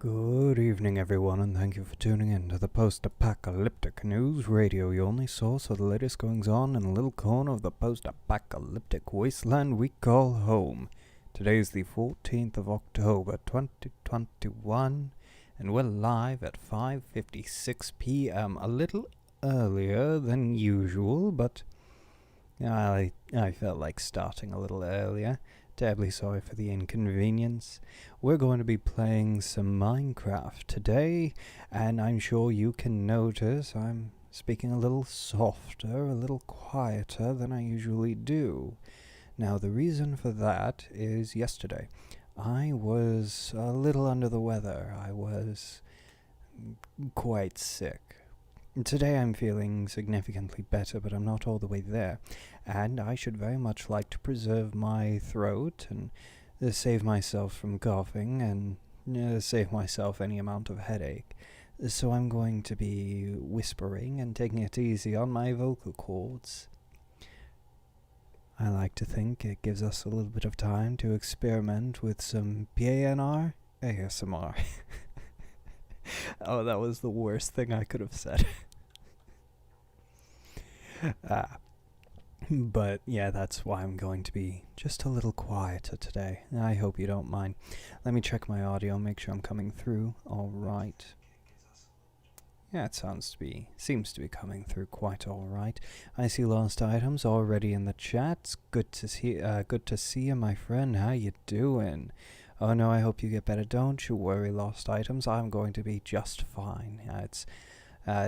Good evening, everyone, and thank you for tuning in to the post-apocalyptic news radio, your only source of the latest goings-on in a little corner of the post-apocalyptic wasteland we call home. Today is the 14th of October, 2021, and we're live at 5:56 p.m., a little earlier than usual, but I felt like starting a little earlier. Terribly sorry for the inconvenience. We're going to be playing some Minecraft today, and I'm sure you can notice I'm speaking a little softer, a little quieter than I usually do. Now, the reason for that is yesterday I was a little under the weather. I was quite sick. Today I'm feeling significantly better, but I'm not all the way there, and I should very much like to preserve my throat and save myself from coughing and save myself any amount of headache. So I'm going to be whispering and taking it easy on my vocal cords. I like to think it gives us a little bit of time to experiment with some PANR ASMR. Oh, that was the worst thing I could have said. But yeah, that's why I'm going to be just a little quieter today. I hope you don't mind. Let me check my audio, make sure I'm coming through all right. Yeah, it seems to be coming through quite all right. I see Lost Items already in the chat. Good to see you, my friend. How you doing? Oh no, I hope you get better. Don't you worry, Lost Items. I'm going to be just fine. It's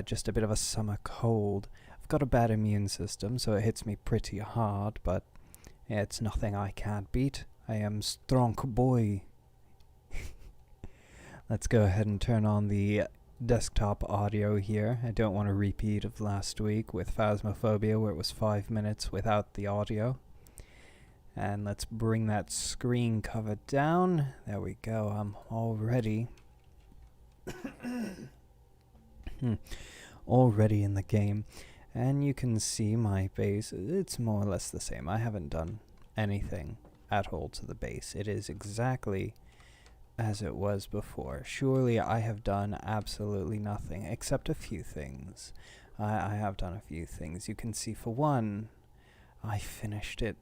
just a bit of a summer cold. I've got a bad immune system, so it hits me pretty hard, but yeah, it's nothing I can't beat. I am strong boy. Let's go ahead and turn on the desktop audio here. I don't want a repeat of last week with Phasmophobia, where it was 5 minutes without the audio. And let's bring that screen cover down. There we go. I'm already already in the game. And you can see my base. It's more or less the same. I haven't done anything at all to the base. It is exactly as it was before. Surely I have done absolutely nothing except a few things. I have done a few things. You can see, for one, I finished it.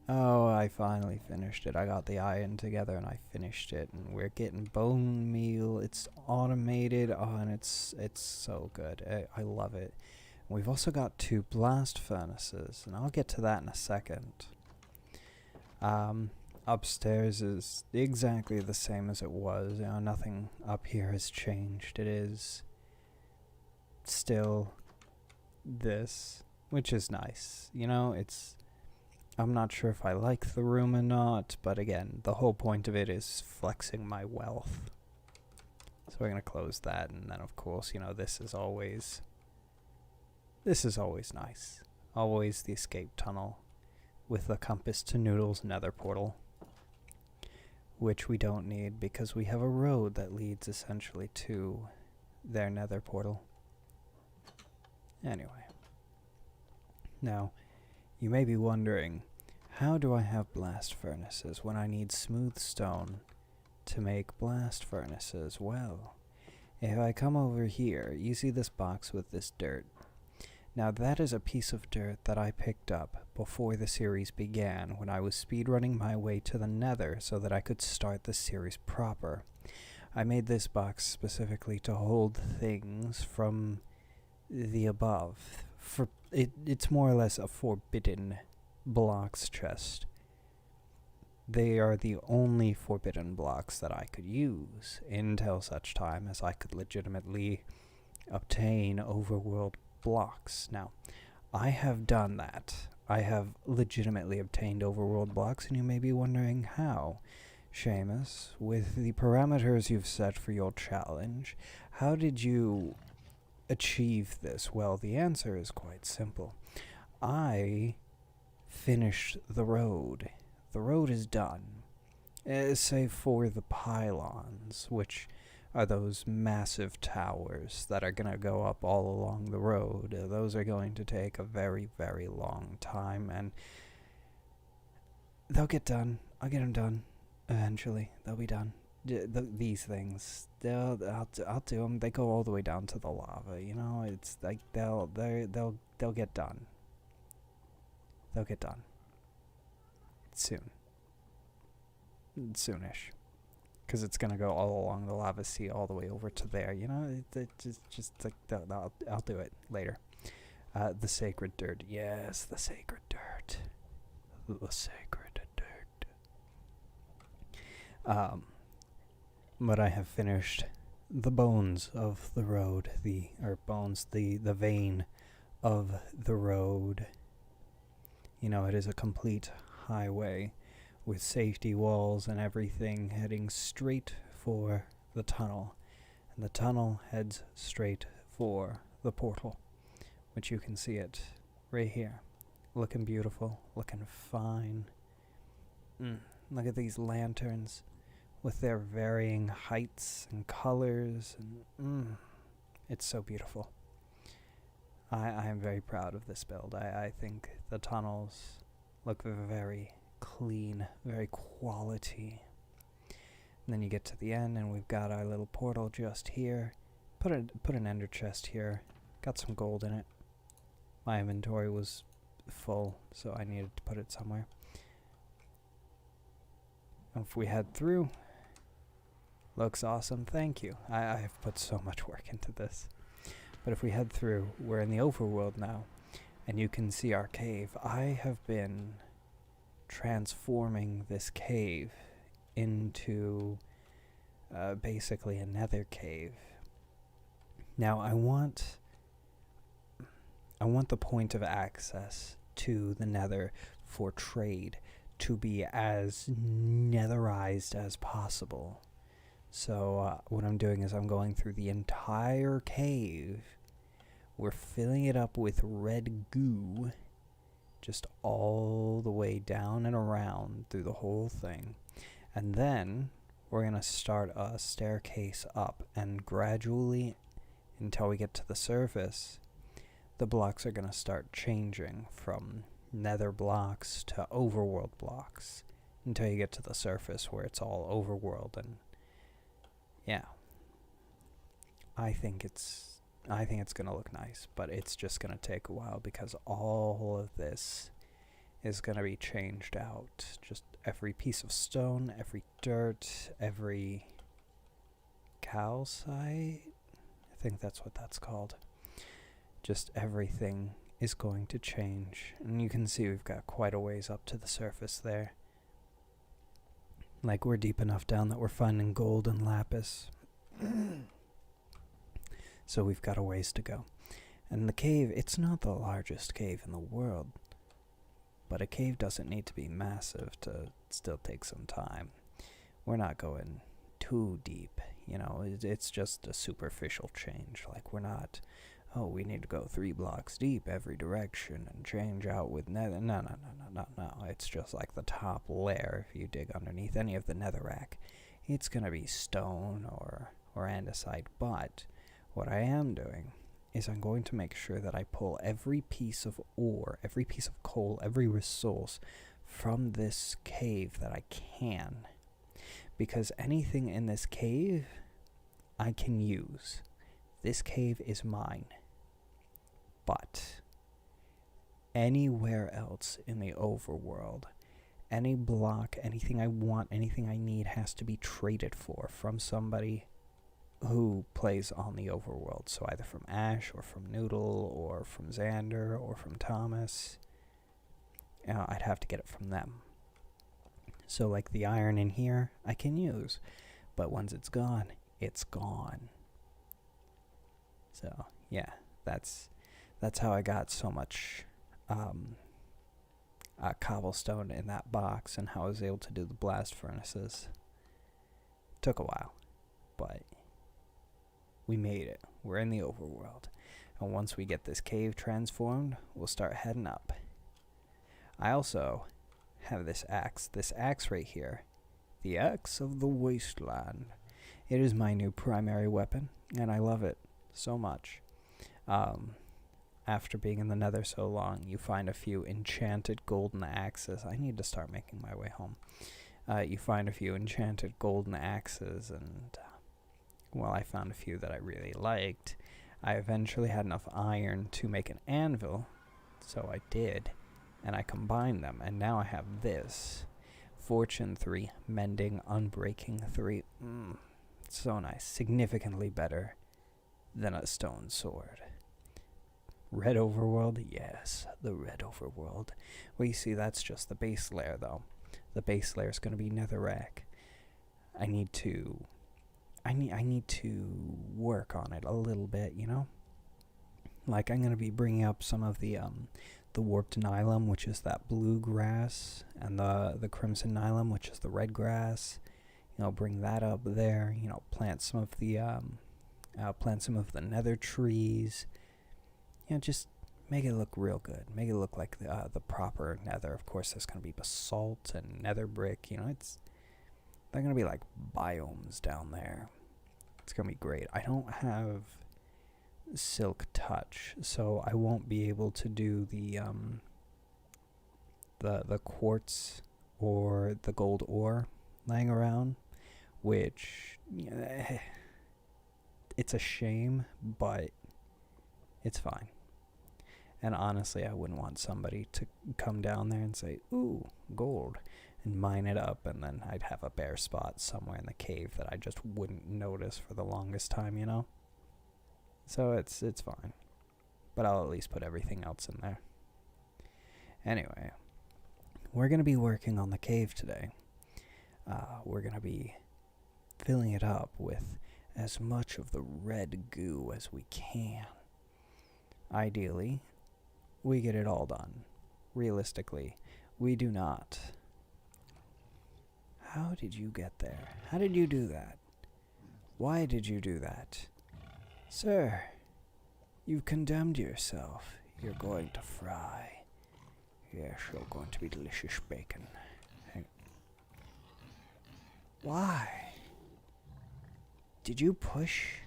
Oh, I finally finished it. I got the iron together and I finished it, and we're getting bone meal. It's automated. Oh, and it's so good. I love it. We've also got 2 blast furnaces, and I'll get to that in a second. Upstairs is exactly the same as it was. Nothing up here has changed. It is still this, which is nice. I'm not sure if I like the room or not, but again, the whole point of it is flexing my wealth. So we're going to close that, and then of course, this is always nice. Always the escape tunnel with the compass to Noodle's nether portal, which we don't need because we have a road that leads essentially to their nether portal. Anyway. Now, you may be wondering, how do I have blast furnaces when I need smooth stone to make blast furnaces? Well, if I come over here, you see this box with this dirt. Now that is a piece of dirt that I picked up before the series began, when I was speedrunning my way to the nether so that I could start the series proper. I made this box specifically to hold things from the above. It's more or less a forbidden blocks chest. They are the only forbidden blocks that I could use until such time as I could legitimately obtain overworld blocks. Now, I have done that. I have legitimately obtained overworld blocks, and you may be wondering how. Seamus, with the parameters you've set for your challenge, how did you achieve this? Well, the answer is quite simple. I finished the road. The road is done. Save for the pylons, which are those massive towers that are going to go up all along the road. Those are going to take a very, very long time, and they'll get done. I'll get them done. Eventually, they'll be done. these things, I'll do them. They go all the way down to the lava. You know, it's like they'll get done. They'll get done soon, soonish, because it's gonna go all along the lava sea all the way over to there. You know, it just like I'll do it later. The sacred dirt, yes, the sacred dirt, the sacred dirt. But I have finished the bones of the road, the vein of the road. You know, it is a complete highway with safety walls and everything heading straight for the tunnel. And the tunnel heads straight for the portal, which you can see it right here. Looking beautiful, looking fine. Look at these lanterns with their varying heights and colors, and it's so beautiful. I am very proud of this build. I think the tunnels look very clean, very quality. And then you get to the end, and we've got our little portal just here. Put an ender chest here. Got some gold in it. My inventory was full, so I needed to put it somewhere. If we head through, looks awesome. Thank you. I have put so much work into this. But if we head through, we're in the overworld now, and you can see our cave. I have been transforming this cave into basically a nether cave. Now I want the point of access to the nether for trade to be as netherized as possible. So what I'm doing is I'm going through the entire cave. We're filling it up with red goo, just all the way down and around through the whole thing. And then we're going to start a staircase up, and gradually, until we get to the surface, the blocks are going to start changing from nether blocks to overworld blocks until you get to the surface where it's all overworld. And yeah, I think it's going to look nice, but it's just going to take a while because all of this is going to be changed out. Just every piece of stone, every dirt, every calcite, I think that's what that's called. Just everything is going to change. And you can see we've got quite a ways up to the surface there. Like, we're deep enough down that we're finding gold and lapis. So we've got a ways to go. And the cave, it's not the largest cave in the world, but a cave doesn't need to be massive to still take some time. We're not going too deep, you know, it's just a superficial change. Like, we're not, oh, we need to go 3 blocks deep every direction and change out with nether. No. It's just like the top layer. If you dig underneath any of the netherrack, it's going to be stone or andesite. But what I am doing is I'm going to make sure that I pull every piece of ore, every piece of coal, every resource from this cave that I can. Because anything in this cave, I can use. This cave is mine. But anywhere else in the overworld, any block, anything I want, anything I need has to be traded for from somebody who plays on the overworld. So either from Ash or from Noodle or from Xander or from Thomas. I'd have to get it from them. So like the iron in here, I can use. But once it's gone, it's gone. So yeah, that's how I got so much cobblestone in that box, and how I was able to do the blast furnaces. Took a while, but we made it. We're in the overworld. And once we get this cave transformed, we'll start heading up. I also have this axe right here. The Axe of the Wasteland. It is my new primary weapon, and I love it so much. After being in the nether so long, you find a few enchanted golden axes. I need to start making my way home. you find a few enchanted golden axes, and well, I found a few that I really liked. I eventually had enough iron to make an anvil, so I did, and I combined them, and now I have this. Fortune 3, Mending, Unbreaking 3. So nice. Significantly better than a stone sword. Red overworld? Yes, the red overworld. Well, you see, that's just the base layer, though. The base layer is going to be netherrack. I need to work on it a little bit, you know? Like, I'm going to be bringing up some of the warped nylum, which is that blue grass, and the crimson nylum, which is the red grass. You know, bring that up there. You know, plant some of the nether trees. You know, just make it look real good. Make it look like the proper nether. Of course, there's going to be basalt and nether brick. You know, they're going to be like biomes down there. It's going to be great. I don't have silk touch, so I won't be able to do the quartz or the gold ore laying around, which it's a shame, but it's fine. And honestly, I wouldn't want somebody to come down there and say, ooh, gold, and mine it up, and then I'd have a bare spot somewhere in the cave that I just wouldn't notice for the longest time, you know? So it's fine. But I'll at least put everything else in there. Anyway, we're going to be working on the cave today. We're going to be filling it up with as much of the red goo as we can. Ideally, we get it all done. Realistically, we do not. How did you get there? How did you do that? Why did you do that? Sir, you've condemned yourself. You're going to fry. Yes, you're going to be delicious bacon. Why? Did you push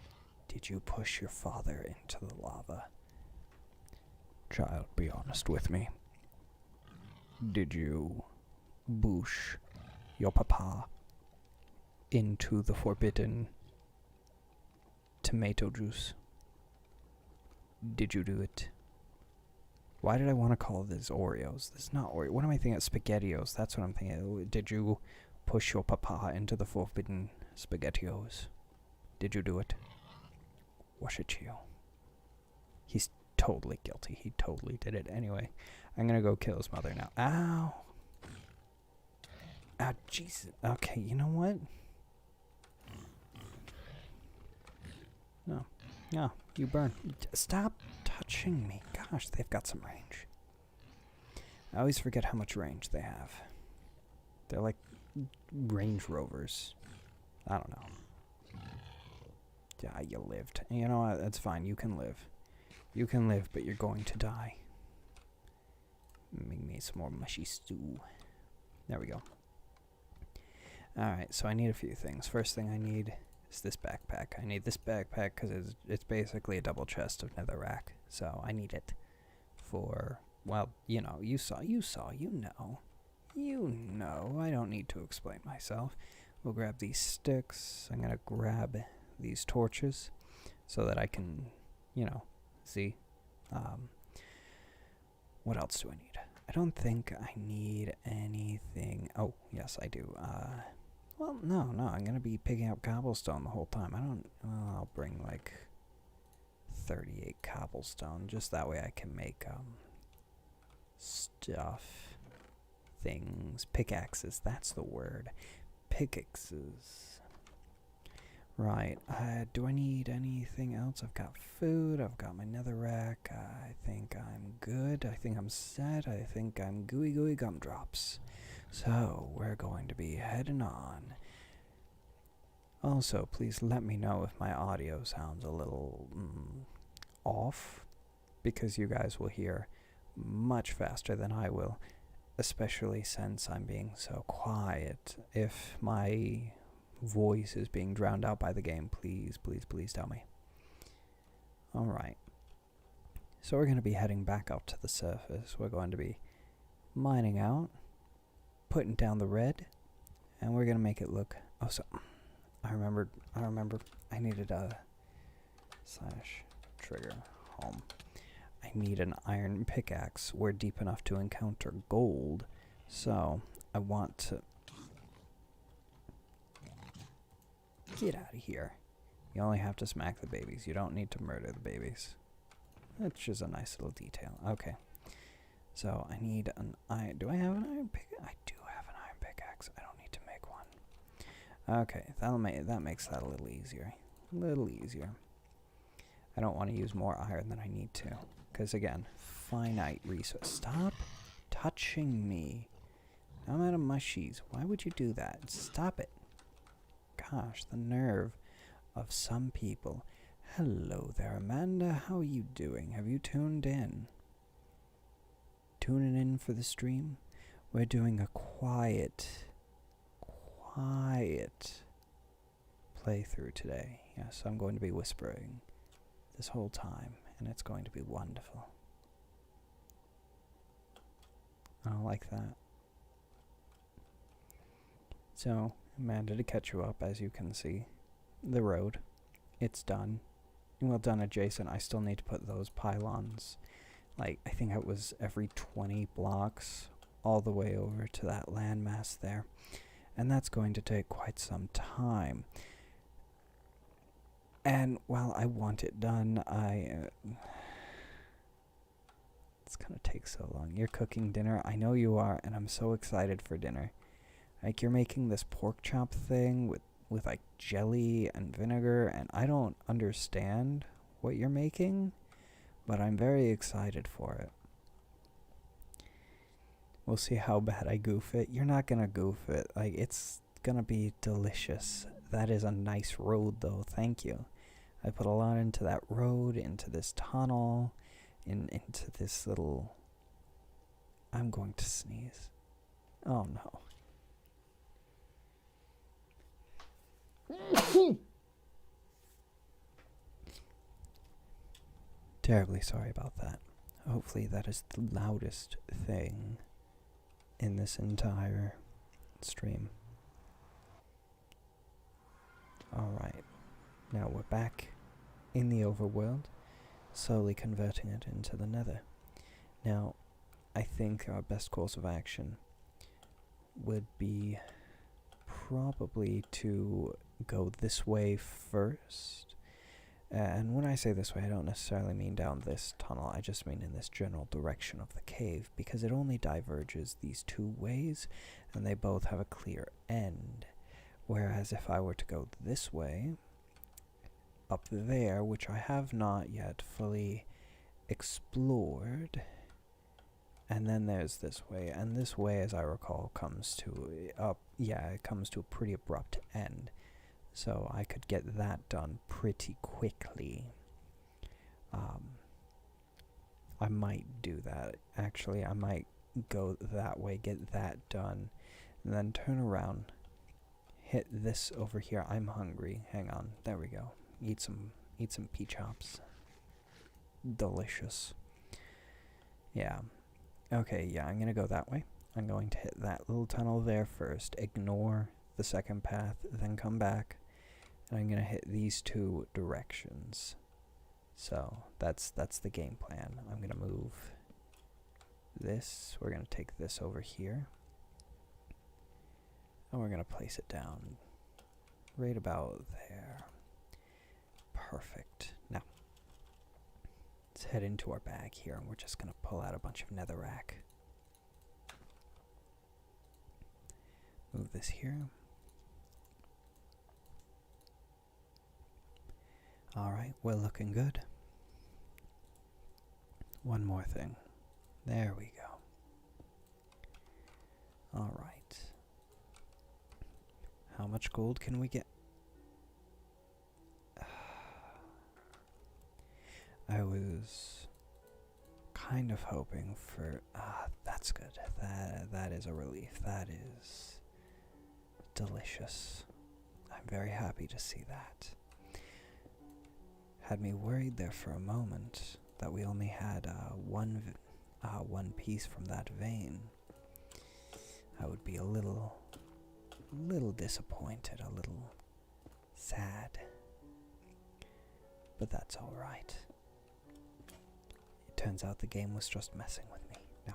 your father into the lava? Child, be honest with me. Did you push your papa into the forbidden tomato juice? Did you do it? Why did I want to call this Oreos? This is not Oreo. What am I thinking? SpaghettiOs. That's what I'm thinking. Did you push your papa into the forbidden SpaghettiOs? Did you do it? Was it you? He's totally guilty. He totally did it. Anyway, I'm gonna go kill his mother now. Ow! Ah, Jesus. Okay, you know what? No. No, you burn. Stop touching me. Gosh, they've got some range. I always forget how much range they have. They're like Range Rovers. I don't know. Yeah, you lived. You know what? That's fine. You can live. You can live, but you're going to die. Make me some more mushy stew. There we go. Alright, so I need a few things. First thing I need is this backpack. I need this backpack because it's basically a double chest of netherrack. So I need it for, well, you know, you know. You know, I don't need to explain myself. We'll grab these sticks. I'm going to grab these torches so that I can, you know, see. What else do I need? I don't think I need anything. Oh, yes, I do. Well, no, I'm going to be picking up cobblestone the whole time. I'll bring like 38 cobblestone. Just that way I can make, stuff. Things. Pickaxes, that's the word. Pickaxes. Right, do I need anything else? I've got food, I've got my netherrack. I think I'm good. I think I'm set. I think I'm gooey gumdrops. So, we're going to be heading on. Also, please let me know if my audio sounds a little off, because you guys will hear much faster than I will, especially since I'm being so quiet. If my voice is being drowned out by the game, please tell me. Alright. So we're going to be heading back up to the surface. We're going to be mining out, putting down the red, And we're gonna make it look, oh, so, I remember, I needed a / trigger home. I need an iron pickaxe. We're deep enough to encounter gold, so I want to get out of here. You only have to smack the babies. You don't need to murder the babies. That's just a nice little detail. Okay. So I need an iron. Do I have an iron pickaxe? I do have an iron pickaxe. I don't need to make one. Okay, that makes that a little easier. A little easier. I don't want to use more iron than I need to. Because again, finite resource. Stop touching me. I'm out of mushies. Why would you do that? Stop it. Gosh, the nerve of some people. Hello there, Amanda. How are you doing? Have you tuned in? Tuning in for the stream? We're doing a quiet playthrough today. Yes, I'm going to be whispering this whole time, and it's going to be wonderful. I like that. So, Amanda, to catch you up, as you can see, the road, it's done. Well done adjacent. I still need to put those pylons, like, I think it was every 20 blocks all the way over to that landmass there. And that's going to take quite some time. And while I want it done, it's gonna take so long. You're cooking dinner. I know you are, and I'm so excited for dinner. Like, you're making this pork chop thing with like jelly and vinegar, and I don't understand what you're making, but I'm very excited for it. We'll see how bad I goof it. You're not gonna goof it. Like, it's gonna be delicious. That is a nice road, though. Thank you. I put a lot into that road, into this tunnel, into this little... I'm going to sneeze. Oh, no. Terribly sorry about that. Hopefully that is the loudest thing in this entire stream. Alright, now we're back in the overworld, slowly converting it into the nether. Now, I think our best course of action would be probably to go this way first. And when I say this way, I don't necessarily mean down this tunnel, I just mean in this general direction of the cave, because it only diverges these two ways, and they both have a clear end. Whereas if I were to go this way, up there, which I have not yet fully explored, and then there's this way, and this way, as I recall, comes to it comes to a pretty abrupt end. So I could get that done pretty quickly. I might do that. Actually, I might go that way, get that done, and then turn around, hit this over here. I'm hungry. Hang on. There we go. Eat some peach chops. Delicious. Yeah. Okay, yeah, I'm gonna go that way. I'm going to hit that little tunnel there first, ignore the second path, then come back, and I'm gonna hit these two directions. So that's the game plan. I'm gonna move this. We're gonna take this over here, and we're gonna place it down right about there. Perfect. Now let's head into our bag here, and we're just gonna pull out a bunch of netherrack. Move this here. Alright, we're looking good. One more thing. There we go. Alright. How much gold can we get? I was kind of hoping for... that's good. That is a relief. That is delicious. I'm very happy to see that. Had me worried there for a moment that we only had one piece from that vein. I would be a little little disappointed, a little sad. But that's alright. It turns out the game was just messing with me. Now,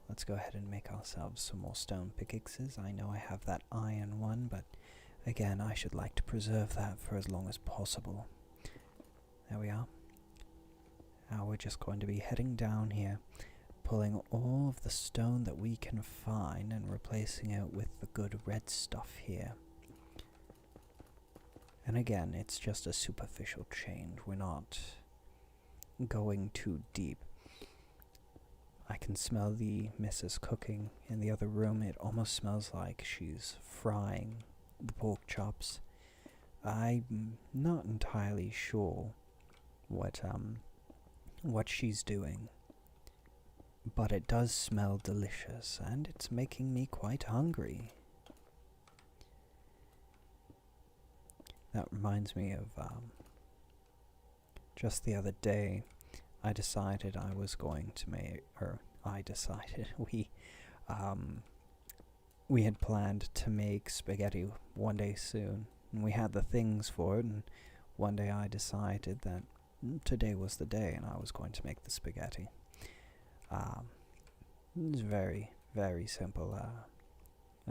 let's go ahead and make ourselves some more stone pickaxes. I know I have that iron one, but again, I should like to preserve that for as long as possible. There we are. Now we're just going to be heading down here, pulling all of the stone that we can find and replacing it with the good red stuff here. And again, it's just a superficial change. We're not going too deep. I can smell the missus cooking in the other room. It almost smells like she's frying the pork chops. I'm not entirely sure what she's doing, but it does smell delicious, and it's making me quite hungry. That reminds me of just the other day, I decided I was going to make, or I decided, we had planned to make spaghetti one day soon, and we had the things for it, and one day I decided that today was the day and I was going to make the spaghetti. It's very, very simple,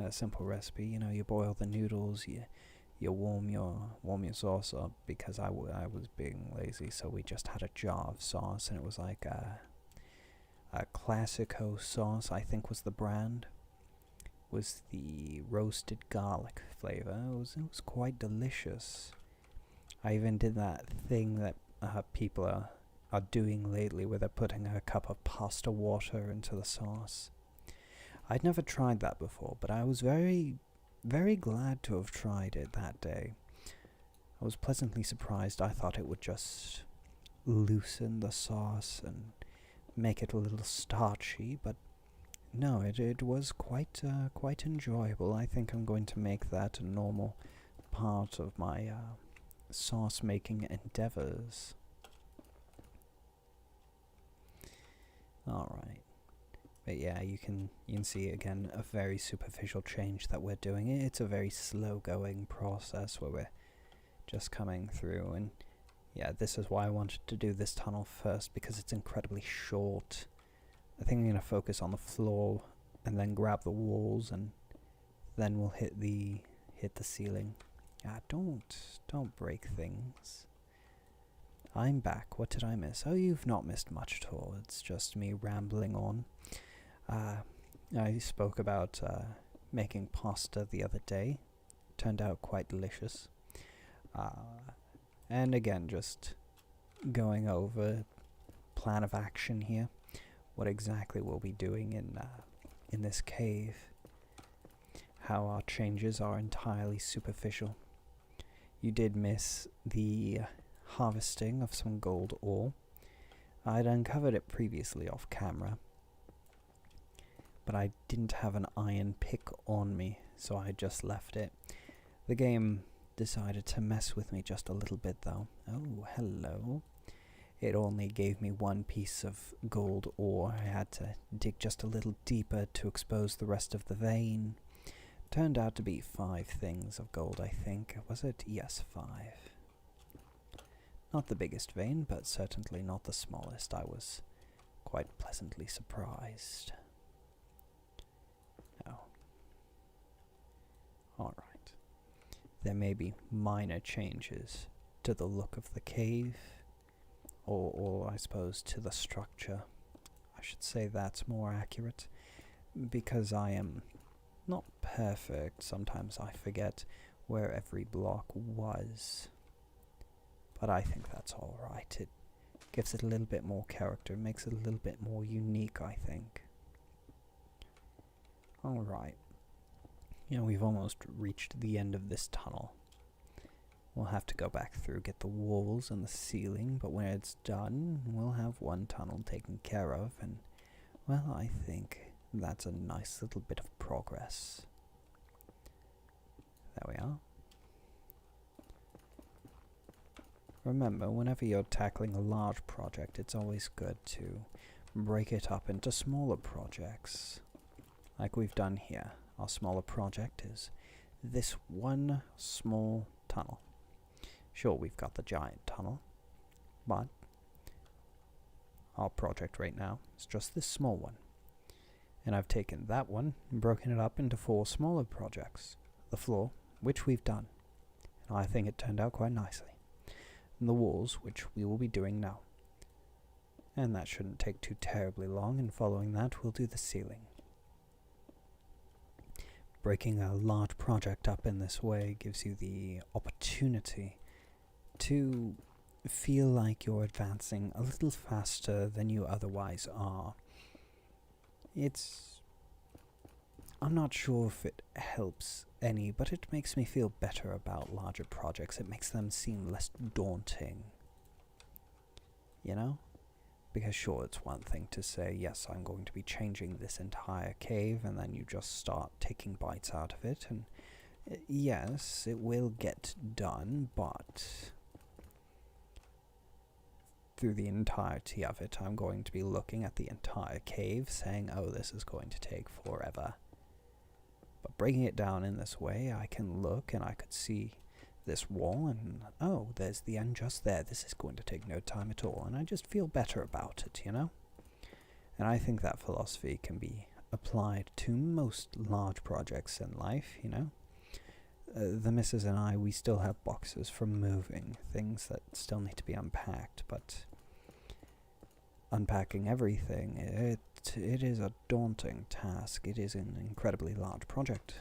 simple recipe. You know, you boil the noodles, you warm your sauce up, because I was being lazy, so we just had a jar of sauce, and it was like a Classico sauce, I think was the brand. Was the roasted garlic flavor. It was quite delicious. I even did that thing that people are doing lately, where they're putting a cup of pasta water into the sauce. I'd never tried that before, but I was very, very glad to have tried it that day. I was pleasantly surprised. I thought it would just loosen the sauce and make it a little starchy, but no, it was quite enjoyable. I think I'm going to make that a normal part of my sauce making endeavors. Alright. But yeah, you can see again a very superficial change that we're doing. It's a very slow going process where we're just coming through, and yeah, this is why I wanted to do this tunnel first, because it's incredibly short. I think I'm going to focus on the floor and then grab the walls, and then we'll hit the ceiling. Don't break things. I'm back. What did I miss? Oh, you've not missed much at all. It's just me rambling on. I spoke about making pasta the other day. Turned out quite delicious. And again, just going over plan of action here. What exactly we'll be doing in this cave. How our changes are entirely superficial. You did miss the harvesting of some gold ore. I'd uncovered it previously off camera, but I didn't have an iron pick on me, so I just left it. The game decided to mess with me just a little bit though. Oh, hello. It only gave me one piece of gold ore. I had to dig just a little deeper to expose the rest of the vein. Turned out to be 5 things of gold, I think. Was it? Yes, 5. Not the biggest vein, but certainly not the smallest. I was quite pleasantly surprised. Oh. Alright. There may be minor changes to the look of the cave, or I suppose to the structure. I should say that's more accurate, because I am not perfect. Sometimes I forget where every block was. But I think that's alright. It gives it a little bit more character, makes it a little bit more unique, I think. Alright. You know, we've almost reached the end of this tunnel. We'll have to go back through, get the walls and the ceiling, but when it's done, we'll have one tunnel taken care of, and, well, I think that's a nice little bit of progress. There we are. Remember, whenever you're tackling a large project, it's always good to break it up into smaller projects, like we've done here. Our smaller project is this one small tunnel. Sure, we've got the giant tunnel, but our project right now is just this small one. And I've taken that one and broken it up into 4 smaller projects. The floor, which we've done, and I think it turned out quite nicely. And the walls, which we will be doing now. And that shouldn't take too terribly long, and following that we'll do the ceiling. Breaking a large project up in this way gives you the opportunity to feel like you're advancing a little faster than you otherwise are. I'm not sure if it helps any, but it makes me feel better about larger projects. It makes them seem less daunting. You know? Because sure, it's one thing to say, yes, I'm going to be changing this entire cave, and then you just start taking bites out of it, and yes, it will get done, but through the entirety of it, I'm going to be looking at the entire cave, saying, oh, this is going to take forever. But breaking it down in this way, I can look and I could see this wall, and oh, there's the end just there. This is going to take no time at all, and I just feel better about it, you know? And I think that philosophy can be applied to most large projects in life, you know? The missus and I, we still have boxes from moving, things that still need to be unpacked, but unpacking everything, it is a daunting task. It is an incredibly large project.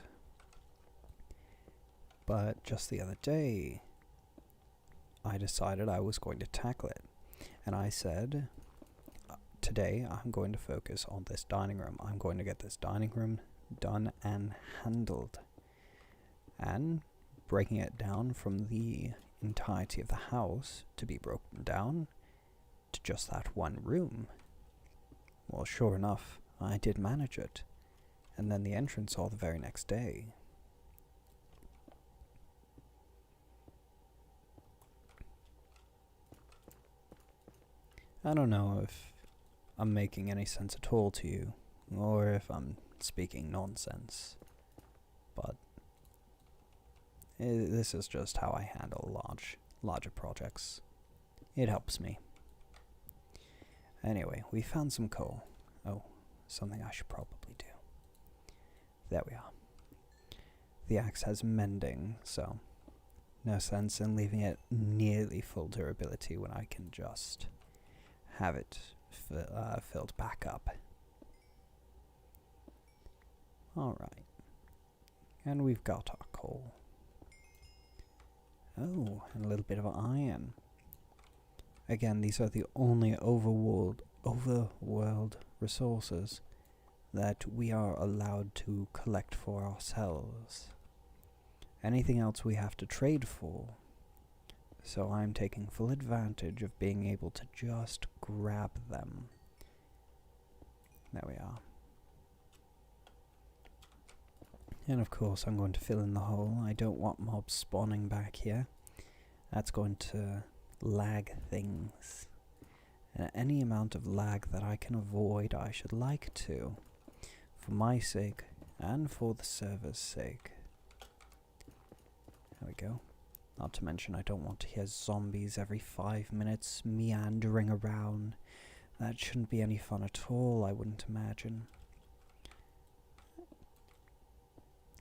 But just the other day, I decided I was going to tackle it. And I said, today I'm going to focus on this dining room. I'm going to get this dining room done and handled. And breaking it down from the entirety of the house to be broken down to just that one room. Well, sure enough, I did manage it. And then the entrance hall the very next day. I don't know if I'm making any sense at all to you, or if I'm speaking nonsense, but this is just how I handle larger projects. It helps me. Anyway, we found some coal. Oh, something I should probably do. There we are. The axe has mending, so no sense in leaving it nearly full durability when I can just have it filled back up. Alright. And we've got our coal. Oh, and a little bit of iron. Again, these are the only overworld resources that we are allowed to collect for ourselves. Anything else we have to trade for. So I'm taking full advantage of being able to just grab them. There we are. And of course I'm going to fill in the hole. I don't want mobs spawning back here. That's going to lag things. And any amount of lag that I can avoid, I should like to. For my sake, and for the server's sake. There we go. Not to mention, I don't want to hear zombies every 5 minutes meandering around. That shouldn't be any fun at all, I wouldn't imagine.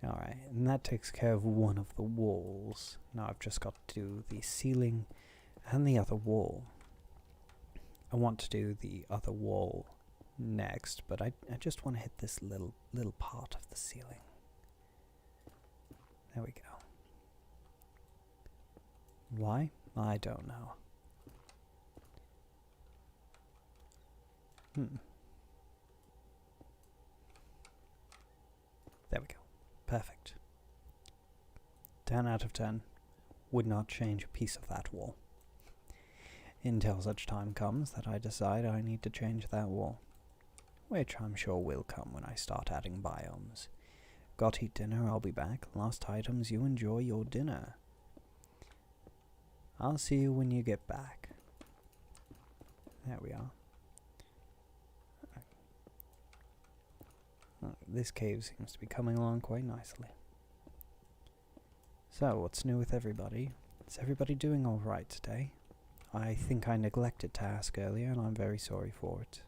Alright, and that takes care of one of the walls. Now I've just got to do the ceiling and the other wall. I want to do the other wall next, but I just want to hit this little part of the ceiling. There we go. Why? I don't know. There we go. Perfect. 10 out of 10. Would not change a piece of that wall. Until such time comes that I decide I need to change that wall. Which I'm sure will come when I start adding biomes. Got to eat dinner, I'll be back. Last items, you enjoy your dinner. I'll see you when you get back. There we are. This cave seems to be coming along quite nicely. So, what's new with everybody? Is everybody doing alright today? I think I neglected to ask earlier, and I'm very sorry for it.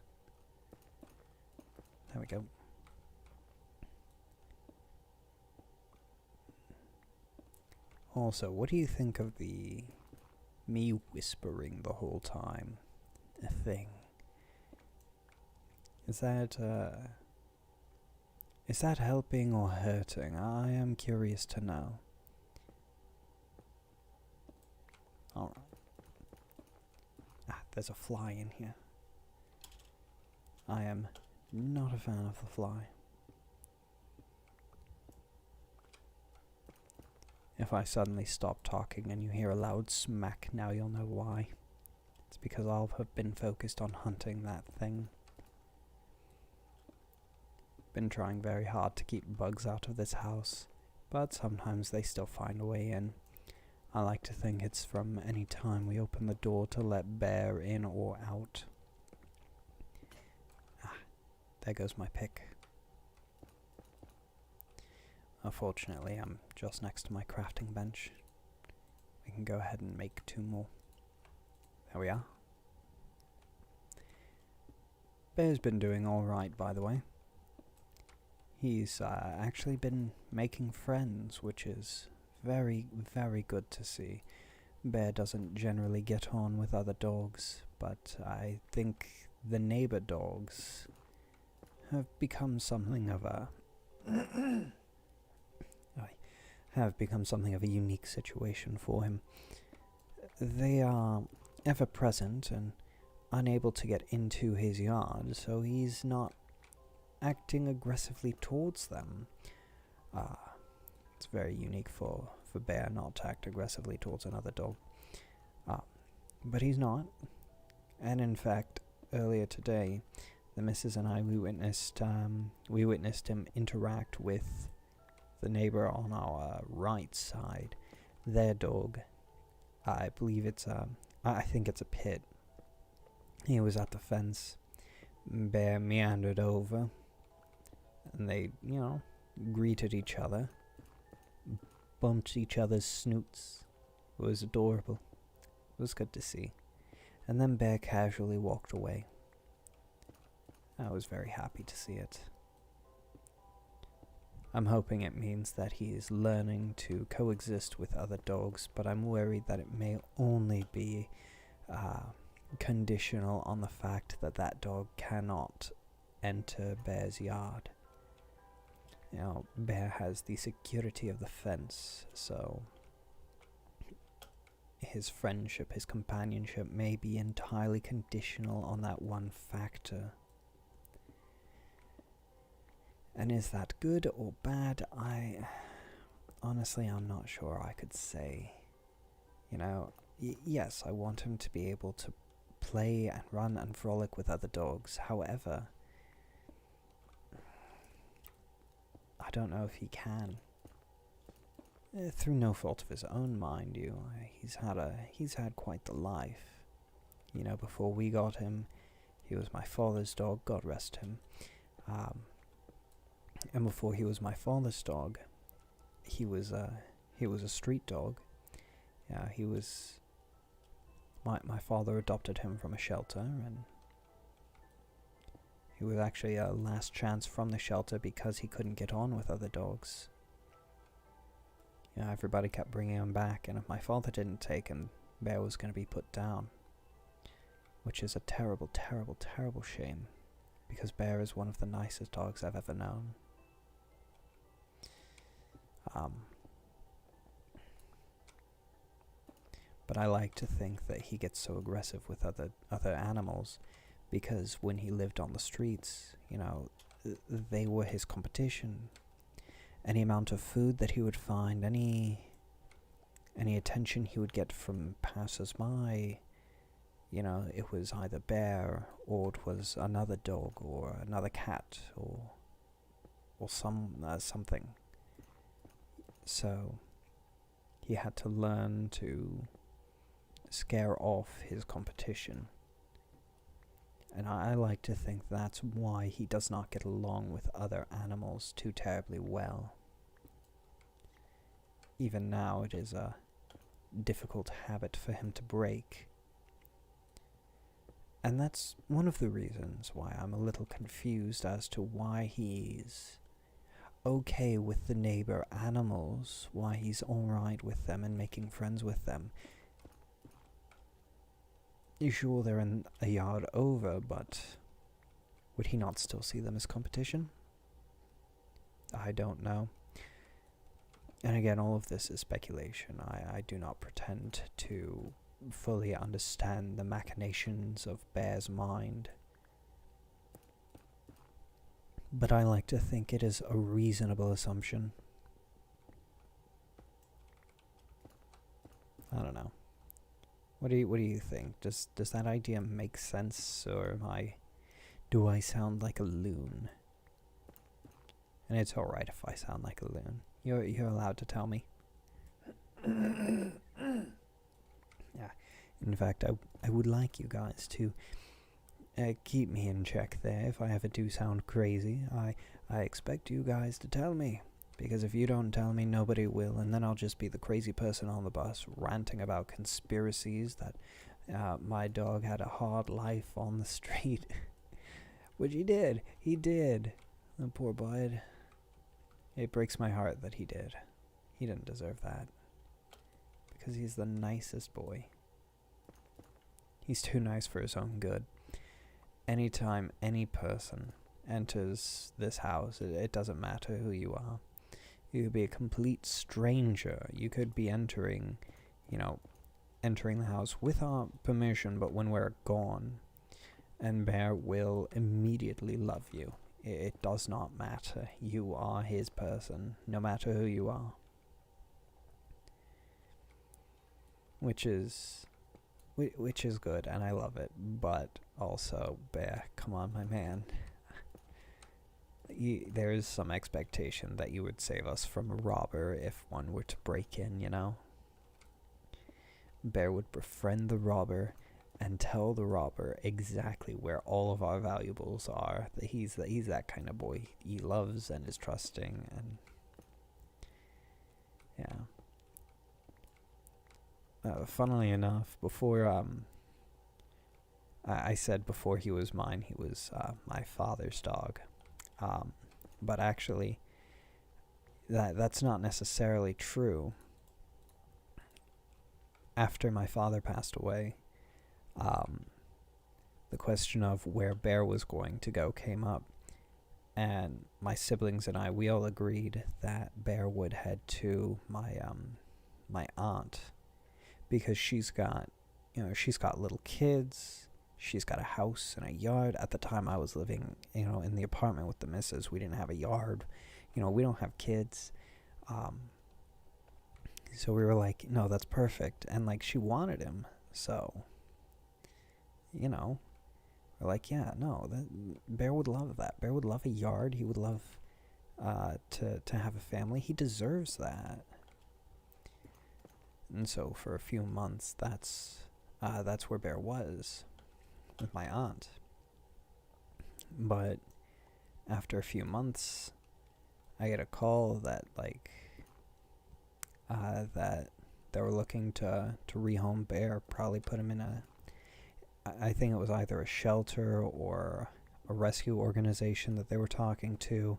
There we go. Also, what do you think of the me whispering the whole time thing? Is that helping or hurting? I am curious to know. Alright. There's a fly in here. I am not a fan of the fly. If I suddenly stop talking and you hear a loud smack, now you'll know why. It's because I'll have been focused on hunting that thing. Been trying very hard to keep bugs out of this house, but sometimes they still find a way in. I like to think it's from any time we open the door to let Bear in or out. There goes my pick. Unfortunately, I'm just next to my crafting bench. We can go ahead and make 2 more. There we are. Bear's been doing alright, by the way. He's actually been making friends, which is very, very good to see. Bear doesn't generally get on with other dogs, but I think the neighbor dogs have become something of a unique situation for him. They are ever present and unable to get into his yard, so he's not acting aggressively towards them. It's very unique for Bear not to act aggressively towards another dog. But he's not. And in fact, earlier today, the missus and I, we witnessed him interact with the neighbor on our right side. Their dog, I believe it's I think it's a pit. He was at the fence. Bear meandered over, and they, greeted each other, bumped each other's snoots. It was adorable. It was good to see. And then Bear casually walked away. I was very happy to see it. I'm hoping it means that he is learning to coexist with other dogs, but I'm worried that it may only be conditional on the fact that that dog cannot enter Bear's yard. Bear has the security of the fence, so his friendship, his companionship may be entirely conditional on that one factor. And is that good or bad? Honestly, I'm not sure I could say. Yes, I want him to be able to play and run and frolic with other dogs. However, I don't know if he can. Through no fault of his own, mind you. He's had quite the life. Before we got him, he was my father's dog, God rest him. And before he was my father's dog, he was a street dog. Yeah, he was. My father adopted him from a shelter, and he was actually a last chance from the shelter because he couldn't get on with other dogs. Everybody kept bringing him back, and if my father didn't take him, Bear was going to be put down, which is a terrible, terrible, terrible shame, because Bear is one of the nicest dogs I've ever known. But I like to think that he gets so aggressive with other animals because when he lived on the streets, they were his competition. Any amount of food that he would find, any attention he would get from passers-by, it was either Bear or it was another dog or another cat or something. So he had to learn to scare off his competition. And I like to think that's why he does not get along with other animals too terribly well. even now it is a difficult habit for him to break. And that's one of the reasons why I'm a little confused as to why he's okay with the neighbor animals, why he's alright with them and making friends with them. Sure, they're in a yard over, but would he not still see them as competition? I don't know. And again, all of this is speculation. I do not pretend to fully understand the machinations of Bear's mind. But I like to think it is a reasonable assumption. I don't know. What do you think? Does that idea make sense, or do I sound like a loon? And it's alright if I sound like a loon. You're allowed to tell me. Yeah. In fact, I would like you guys to keep me in check there if I ever do sound crazy. I expect you guys to tell me, because if you don't tell me, nobody will, and then I'll just be the crazy person on the bus ranting about conspiracies that my dog had a hard life on the street. Which he did. He did. The poor bud. It breaks my heart that he did. He didn't deserve that. Because he's the nicest boy. He's too nice for his own good. Anytime any person enters this house, it doesn't matter who you are. You could be a complete stranger. You could be entering the house with our permission, but when we're gone, and Bear will immediately love you. It does not matter. You are his person, no matter who you are. Which is good, and I love it. But also, Bear, come on, my man. There is some expectation that you would save us from a robber if one were to break in, you know? Bear would befriend the robber and tell the robber exactly where all of our valuables are. That he's that kind of boy. He loves and is trusting, and yeah. Funnily enough, before I said before he was mine, he was my father's dog. But actually, that's not necessarily true. After my father passed away, the question of where Bear was going to go came up, and my siblings and we all agreed that Bear would head to my aunt, because she's got little kids. She's got a house and a yard. At the time I was living, in the apartment with the missus, we didn't have a yard. We don't have kids. So we were like, no, that's perfect. And she wanted him. So, we're like, yeah, no, Bear would love that. Bear would love a yard. He would love to have a family. He deserves that. And so for a few months, that's where Bear was, with my aunt. But after a few months, I get a call that that they were looking to rehome Bear, probably put him in I think it was either a shelter or a rescue organization that they were talking to.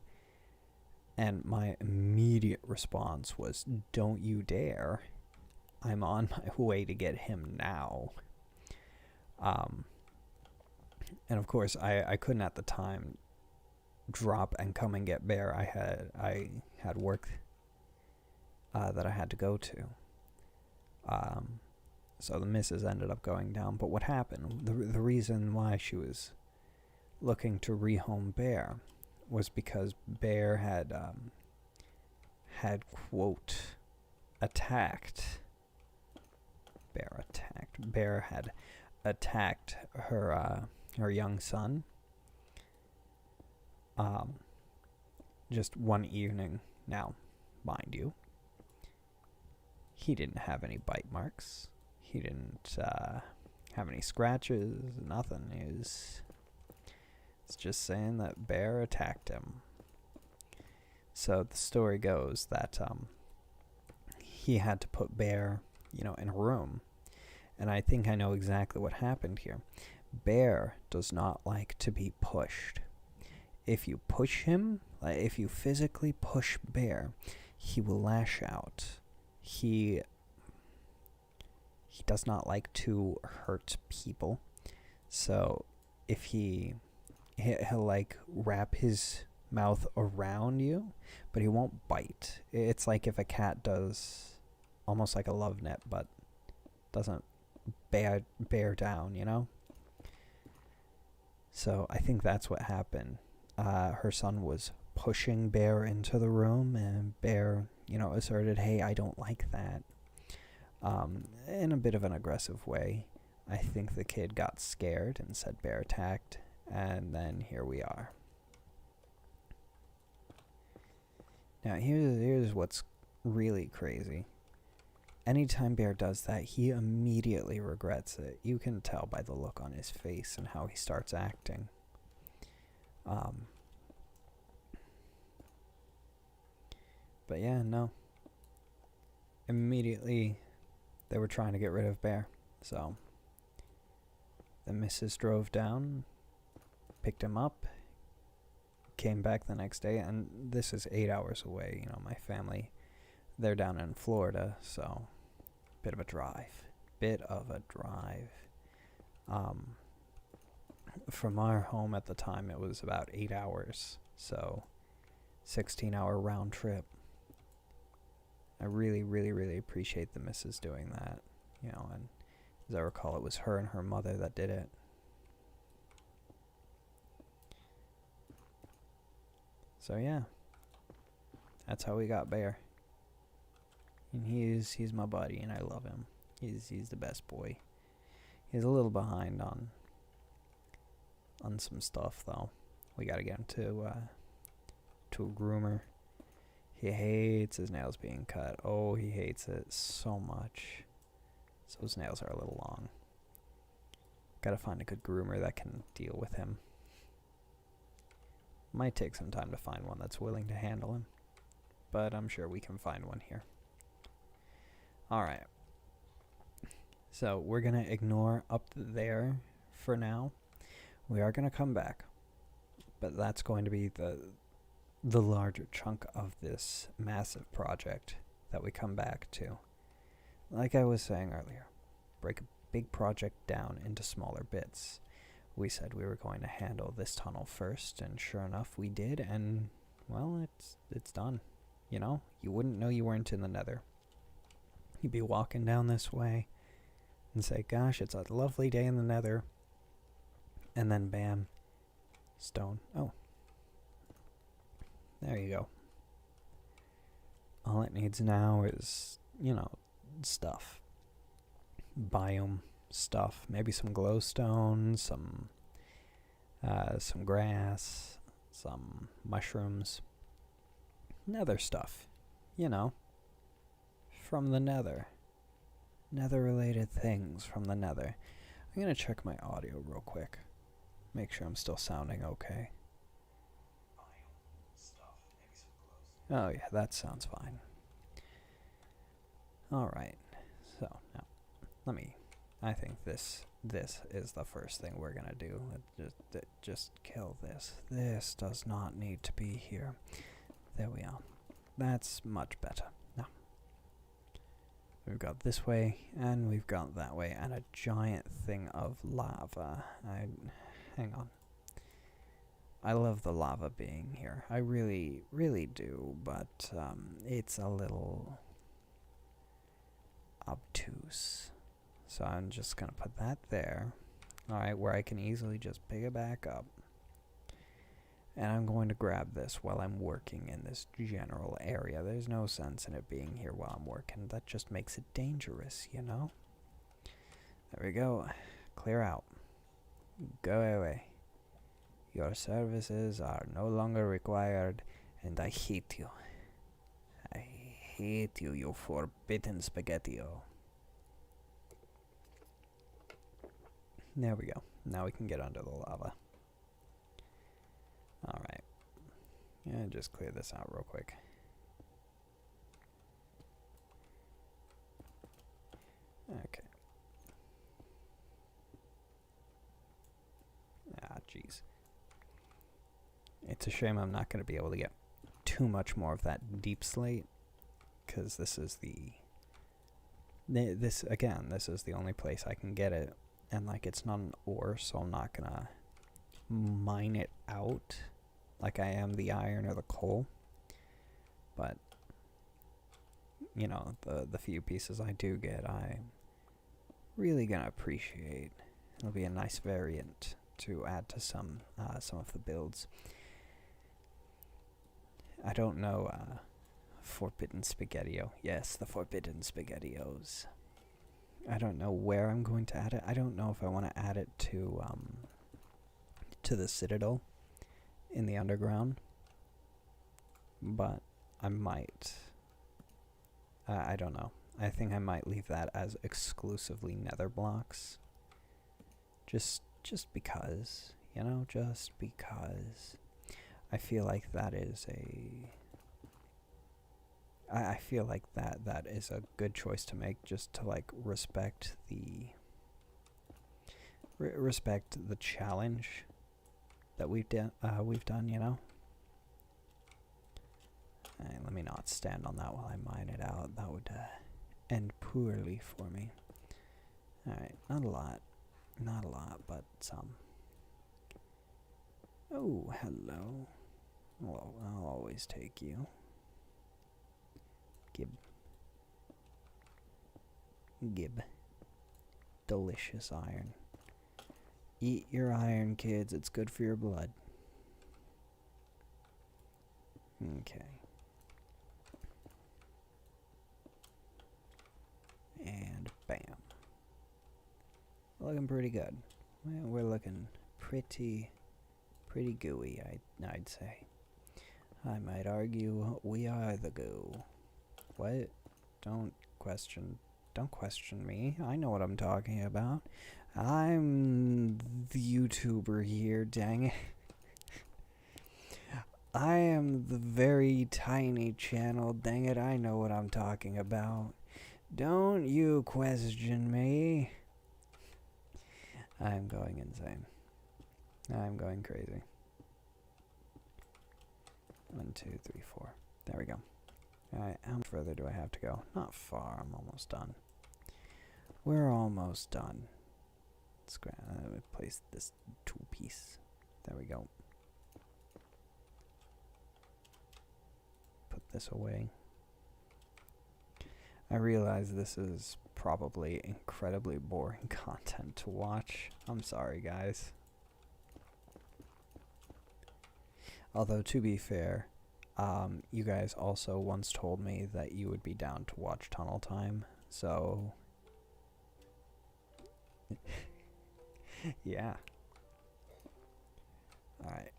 And my immediate response was, don't you dare. I'm on my way to get him now. And of course, I couldn't at the time drop and come and get Bear. I had work that I had to go to. So the missus ended up going down. But what happened, the reason why she was looking to rehome Bear was because Bear had quote, attacked. Bear had attacked her young son. Just one evening. Now, mind you, he didn't have any bite marks. He didn't have any scratches, nothing. It's just saying that Bear attacked him. So the story goes that he had to put Bear, in a room. And I think I know exactly what happened here. Bear does not like to be pushed. If you push him, if you physically push Bear, he will lash out. He does not like to hurt people. So if he'll like wrap his mouth around you, but he won't bite. It's like if a cat does almost like a love net, but doesn't bear down, So I think that's what happened. Her son was pushing Bear into the room, and Bear, asserted, hey, I don't like that. In a bit of an aggressive way. I think the kid got scared and said Bear attacked, and then here we are. Now here's what's really crazy. Anytime Bear does that, he immediately regrets it. You can tell by the look on his face and how he starts acting. But yeah, no. Immediately, they were trying to get rid of Bear. So, the missus drove down, picked him up, came back the next day, and this is 8 hours away. My family, they're down in Florida, so bit of a drive. From our home at the time, it was about 8 hours, so 16-hour round trip. I really, really, really appreciate the missus doing that, and as I recall, it was her and her mother that did it. So yeah, that's how we got Bear. And he's my buddy, and I love him. He's the best boy. He's a little behind on some stuff though. We gotta get him to a groomer. He hates his nails being cut. Oh, he hates it so much. So his nails are a little long. Gotta find a good groomer that can deal with him. Might take some time to find one that's willing to handle him, but I'm sure we can find one here. Alright. So we're going to ignore up there for now. We are going to come back, but that's going to be the larger chunk of this massive project that we come back to. Like I was saying earlier, break a big project down into smaller bits. We said we were going to handle this tunnel first, and sure enough we did, and well, it's done. You wouldn't know you weren't in the Nether. You'd be walking down this way and say, gosh, it's a lovely day in the Nether. And then bam, stone. Oh. There you go. All it needs now is, stuff. Biome stuff. Maybe some glowstone, some grass, some mushrooms. Nether stuff. From the Nether. Nether-related things from the Nether. I'm going to check my audio real quick. Make sure I'm still sounding okay. Oh yeah, that sounds fine. Alright. So, now, I think this is the first thing we're going to do. Just kill this. This does not need to be here. There we are. That's much better. Now, we've got this way, and we've got that way, and a giant thing of lava. Hang on. I love the lava being here. I really, really do, but it's a little obtuse. So I'm just going to put that there. Alright, where I can easily just pick it back up. And I'm going to grab this while I'm working in this general area. There's no sense in it being here while I'm working. That just makes it dangerous, There we go. Clear out. Go away. Your services are no longer required, and I hate you. I hate you, you forbidden spaghetti-o. There we go. Now we can get under the lava. It's a shame I'm not going to be able to get too much more of that deep slate, because this is this is the only place I can get it, and like it's not an ore, so I'm not gonna mine it out like I am the iron or the coal. But you know, the few pieces I do get, I'm really gonna appreciate. It'll be a nice variant to add to some of the builds. I don't know. Forbidden Spaghettio. Yes, the Forbidden Spaghettios. I don't know where I'm going to add it. I don't know if I want to add it to the Citadel in the underground, but I might. I don't know. I think I might leave that as exclusively nether blocks. Just because, you know, just because. I feel like that is I feel like that is a good choice to make, just to like respect the challenge that we've done, you know. Alright, let me not stand on that while I mine it out. That would end poorly for me. Alright, not a lot, but some. Oh, hello. Well, I'll always take you. Gib. Delicious iron. Eat your iron, kids. It's good for your blood. Okay. And bam. Looking pretty good. Well, we're looking pretty gooey, I'd say. I might argue we are the goo. What? Don't question me. I know what I'm talking about. I'm the YouTuber here, dang it. I am the very tiny channel, dang it, I know what I'm talking about. Don't you question me. I'm going insane. I'm going crazy. 1, 2, 3, 4. There we go. Alright, how much further do I have to go? Not far, I'm almost done. We're almost done. Let's place this 2-piece. There we go. Put this away. I realize this is probably incredibly boring content to watch. I'm sorry, guys. Although, to be fair, you guys also once told me that you would be down to watch Tunnel Time, so yeah. Alright.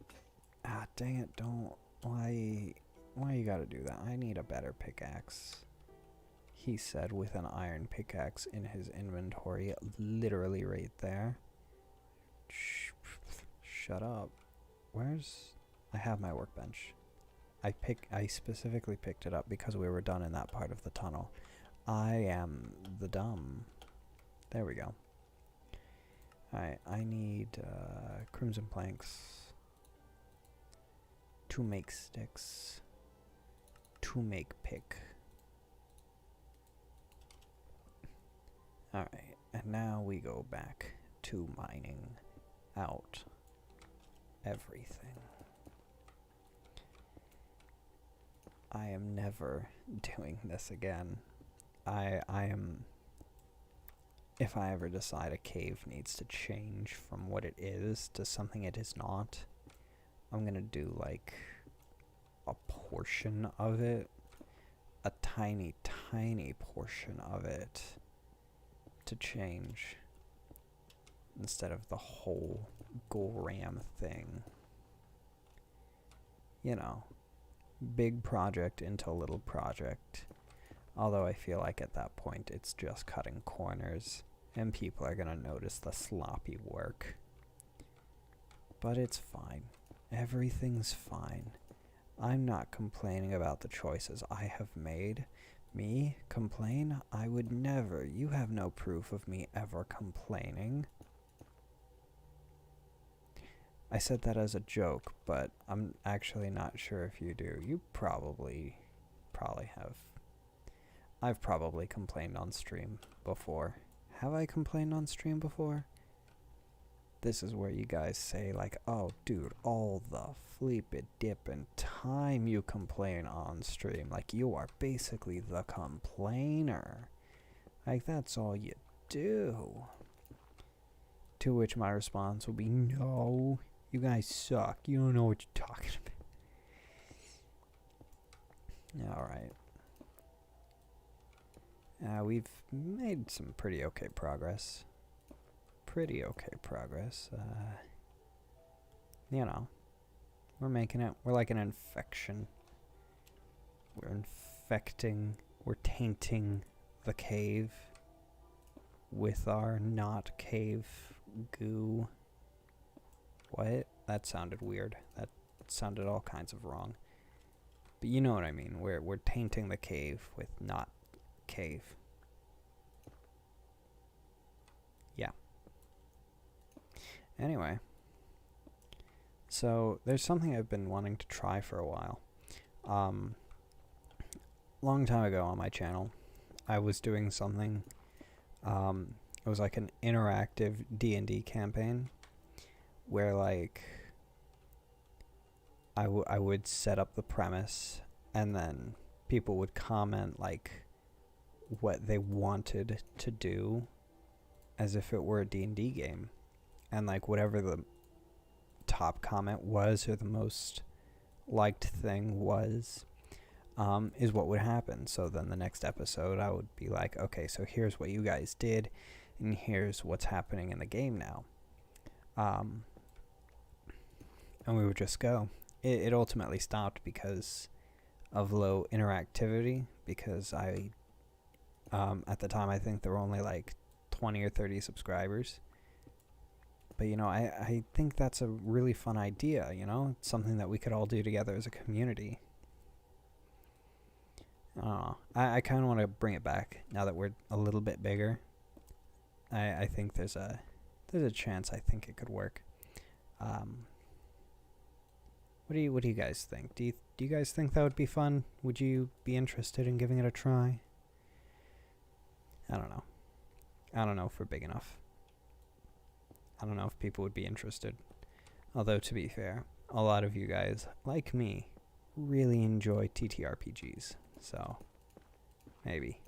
Ah, dang it, don't. Why you gotta do that? I need a better pickaxe. He said with an iron pickaxe in his inventory, literally right there. Shut up. I have my workbench. I specifically picked it up because we were done in that part of the tunnel. I am the dumb. There we go. Alright, I need crimson planks to make sticks, to make pick. Alright, and now we go back to mining out everything. I am never doing this again. I am... If I ever decide a cave needs to change from what it is to something it is not, I'm gonna do like a portion of it, a tiny, tiny portion of it to change instead of the whole Goram thing. You know, big project into little project. Although I feel like at that point it's just cutting corners and people are gonna notice the sloppy work. But it's fine. Everything's fine. I'm not complaining about the choices I have made. Me? Complain? I would never. You have no proof of me ever complaining. I said that as a joke, but I'm actually not sure if you do. You probably have. I've probably complained on stream before. Have I complained on stream before? This is where you guys say, like, oh, dude, all the flippin' dippin' time you complain on stream. Like, you are basically the complainer. Like, that's all you do. To which my response will be, no, you guys suck. You don't know what you're talking about. Alright. We've made some pretty okay progress. You know, we're making it. We're like an infection. We're infecting, we're tainting the cave with our not cave goo. What? That sounded weird. That sounded all kinds of wrong. But you know what I mean. We're tainting the cave with not cave. Yeah. Anyway. So, there's something I've been wanting to try for a while. Long time ago on my channel, I was doing something. It was like an interactive D&D campaign where, like, I would set up the premise and then people would comment, like, what they wanted to do as if it were a D&D game. And, like, whatever the top comment was or the most liked thing was, is what would happen. So then the next episode I would be like, okay, so here's what you guys did and here's what's happening in the game now. And we would just go. It ultimately stopped because of low interactivity, because I at the time I think there were only like 20 or 30 subscribers. But, you know, I think that's a really fun idea, you know? It's something that we could all do together as a community. I kind of want to bring it back now that we're a little bit bigger. I think there's a chance I think it could work. What do you guys think? Do you guys think that would be fun? Would you be interested in giving it a try? I don't know. I don't know if we're big enough. I don't know if people would be interested. Although, to be fair, a lot of you guys, like me, really enjoy TTRPGs. So, maybe.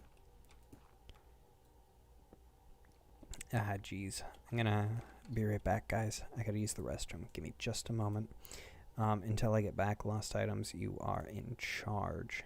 Jeez. I'm gonna be right back, guys. I gotta use the restroom. Give me just a moment. Until I get back, Lost Items, you are in charge.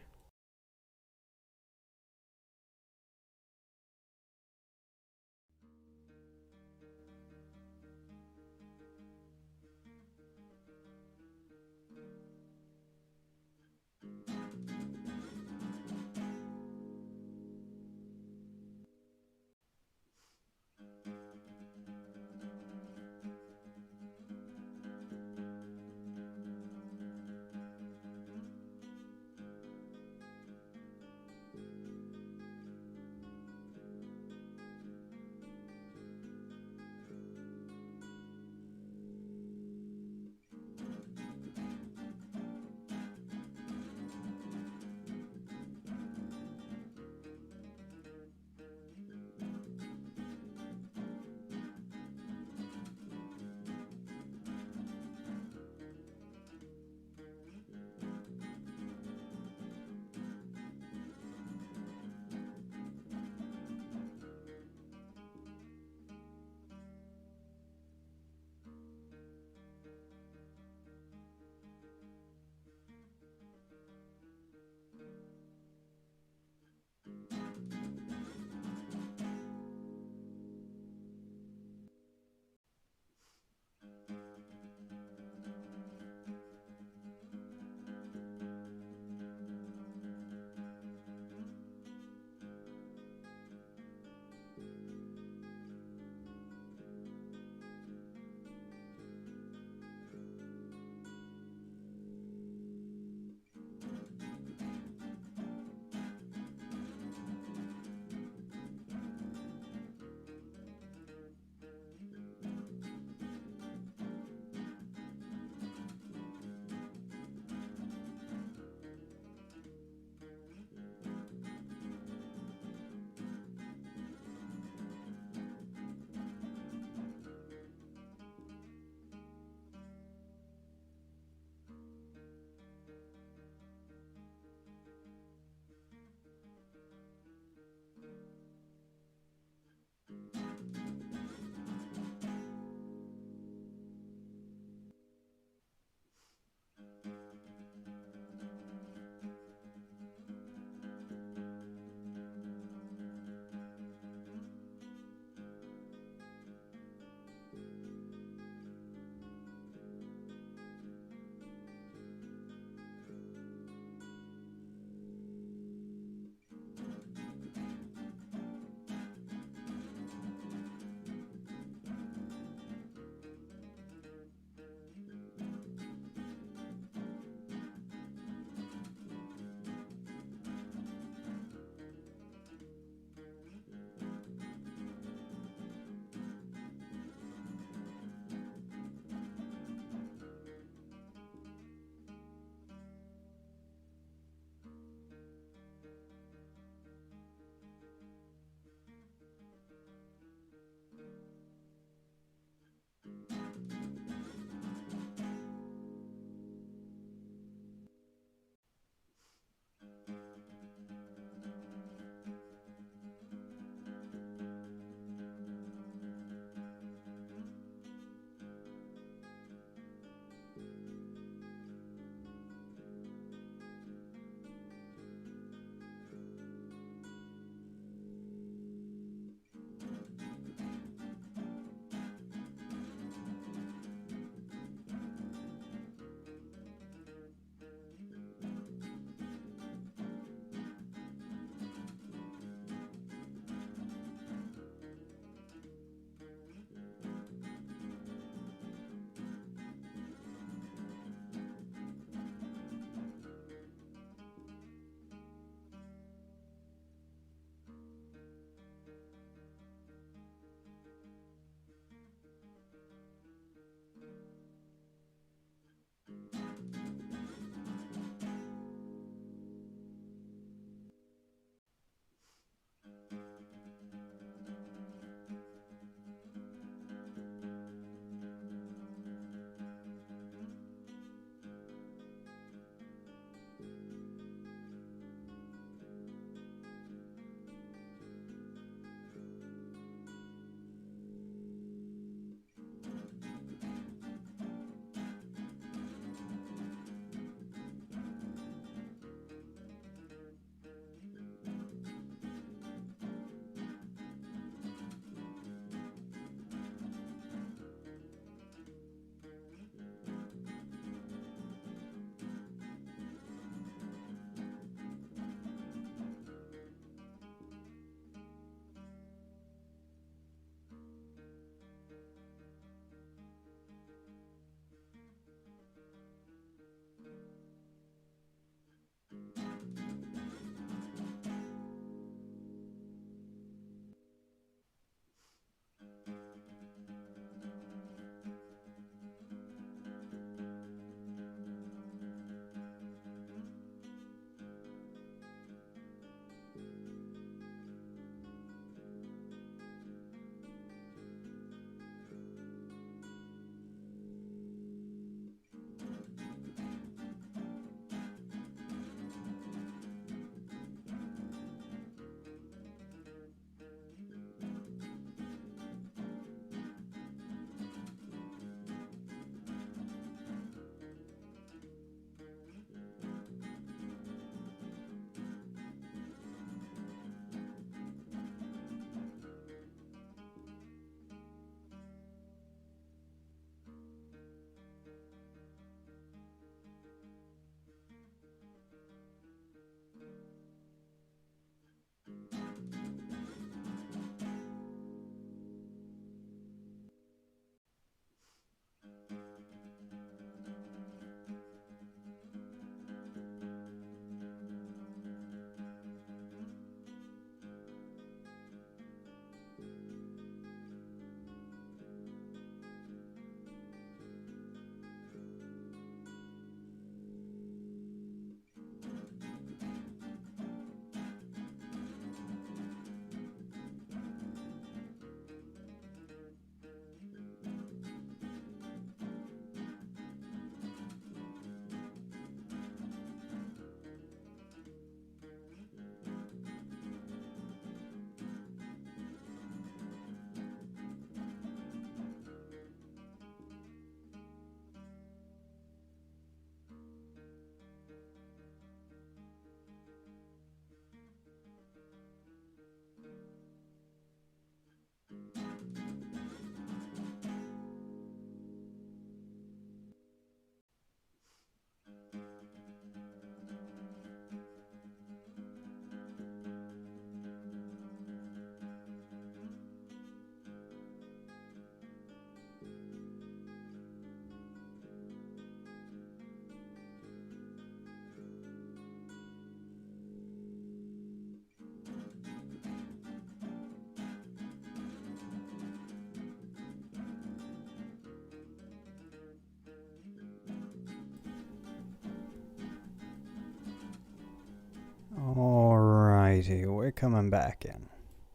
coming back in.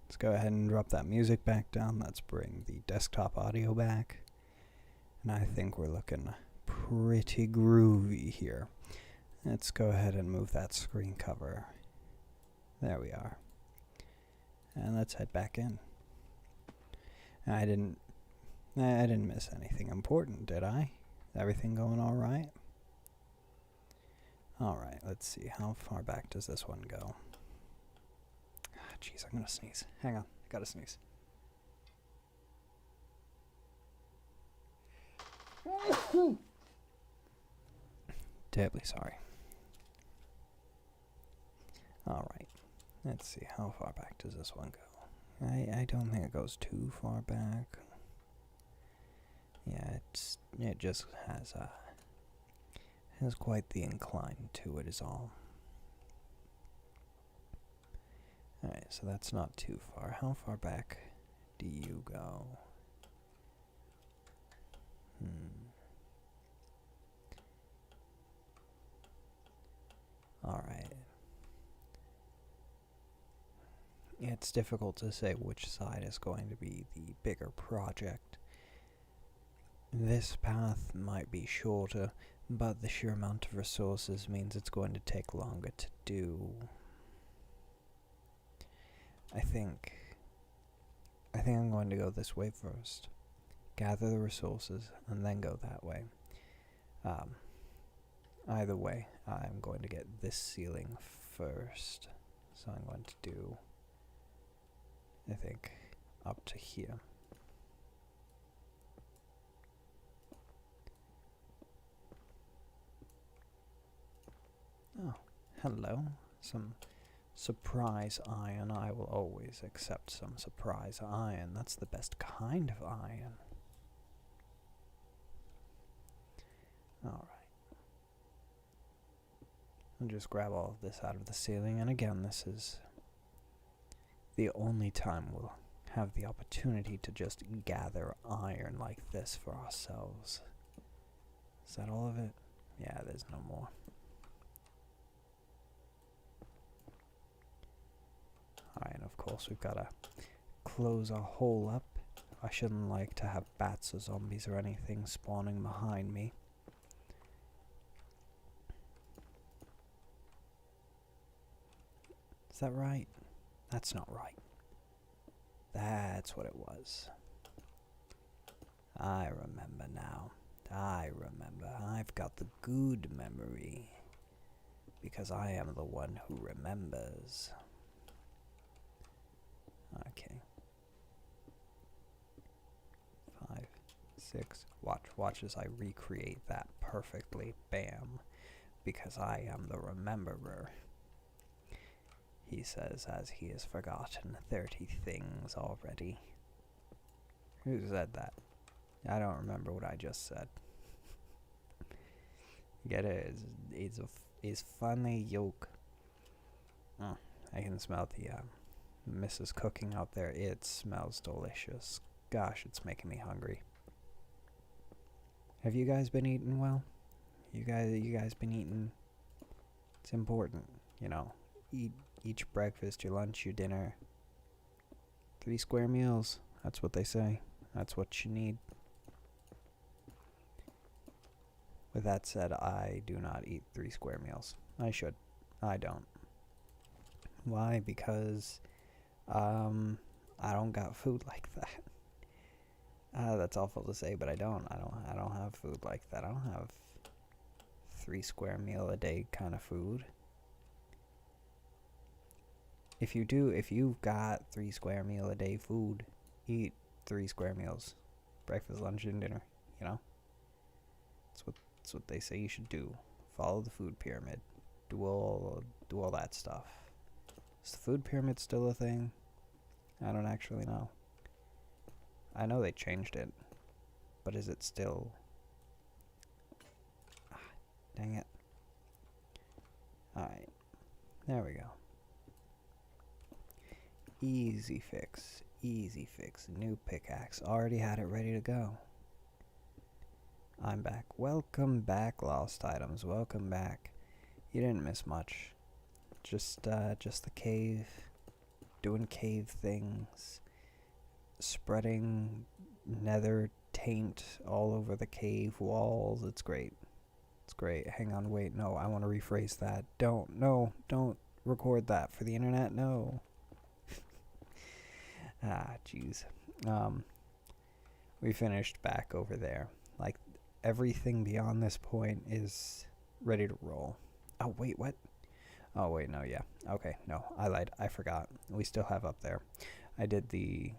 Let's go ahead and drop that music back down. Let's bring the desktop audio back. And I think we're looking pretty groovy here. Let's go ahead and move that screen cover. There we are. And let's head back in. I didn't miss anything important, did I? Everything going all right? All right, let's see. How far back does this one go? Jeez, I'm gonna sneeze. Hang on, gotta sneeze. Terribly sorry. All right, let's see. How far back does this one go? I don't think it goes too far back. Yeah, it just has quite the incline to it is all. Alright, so that's not too far. How far back do you go? Alright. It's difficult to say which side is going to be the bigger project. This path might be shorter, but the sheer amount of resources means it's going to take longer to do. I think I'm going to go this way first. Gather the resources and then go that way. Either way, I'm going to get this ceiling first. So I'm going to do, I think, up to here. Oh, hello. Some surprise iron. I will always accept some surprise iron. That's the best kind of iron. Alright. I'll just grab all of this out of the ceiling. And again, this is the only time we'll have the opportunity to just gather iron like this for ourselves. Is that all of it? Yeah, there's no more. Alright, and of course we've got to close our hole up. I shouldn't like to have bats or zombies or anything spawning behind me. Is that right? That's not right. That's what it was. I remember now. I remember. I've got the good memory. Because I am the one who remembers. Okay. 5, 6. Watch as I recreate that perfectly. Bam. Because I am the rememberer. He says as he has forgotten 30 things already. Who said that? I don't remember what I just said. Get it? It's funny yoke. Oh, I can smell the Mrs. cooking out there. It smells delicious. Gosh, it's making me hungry. Have you guys been eating well? You guys been eating? It's important, you know. Eat each breakfast, your lunch, your dinner. 3 square meals. That's what they say. That's what you need. With that said, I do not eat 3 square meals. I should. I don't. Why? Because I don't got food like that. That's awful to say, but I don't. I don't have food like that. I don't have 3 square meal a day kind of food. If you've got 3 square meal a day food, eat 3 square meals, breakfast, lunch, and dinner. You know, that's what they say you should do. Follow the food pyramid. Do all that stuff. Is the food pyramid still a thing? I don't actually know. I know they changed it, but is it still? Dang it. Alright, there we go. Easy fix, new pickaxe, already had it ready to go. I'm back. Welcome back, lost items, welcome back. You didn't miss much. Just the cave, doing cave things, spreading nether taint all over the cave walls. It's great. It's great. Hang on, wait, no, I want to rephrase that. Don't record that for the internet, no. Jeez. We finished back over there. Like, everything beyond this point is ready to roll. Oh, wait, what? Oh, wait, no, yeah. Okay, no, I lied. I forgot. We still have up there. I did the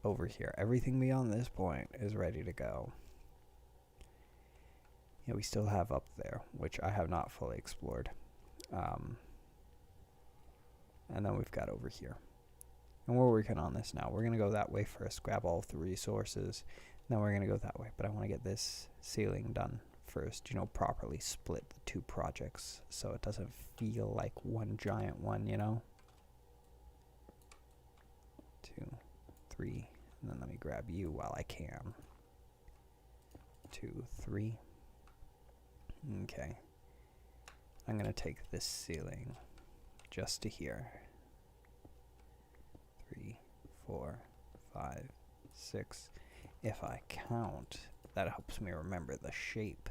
over here. Everything beyond this point is ready to go. Yeah, we still have up there, which I have not fully explored. And then we've got over here. And we're working on this now. We're going to go that way first, grab all of the resources. Then we're going to go that way. But I want to get this ceiling done first, you know, properly split the two projects so it doesn't feel like one giant one, you know? 2, 3, and then let me grab you while I can. 2, 3. Okay. I'm going to take this ceiling just to here. 3, 4, 5, 6. If I count, that helps me remember the shape.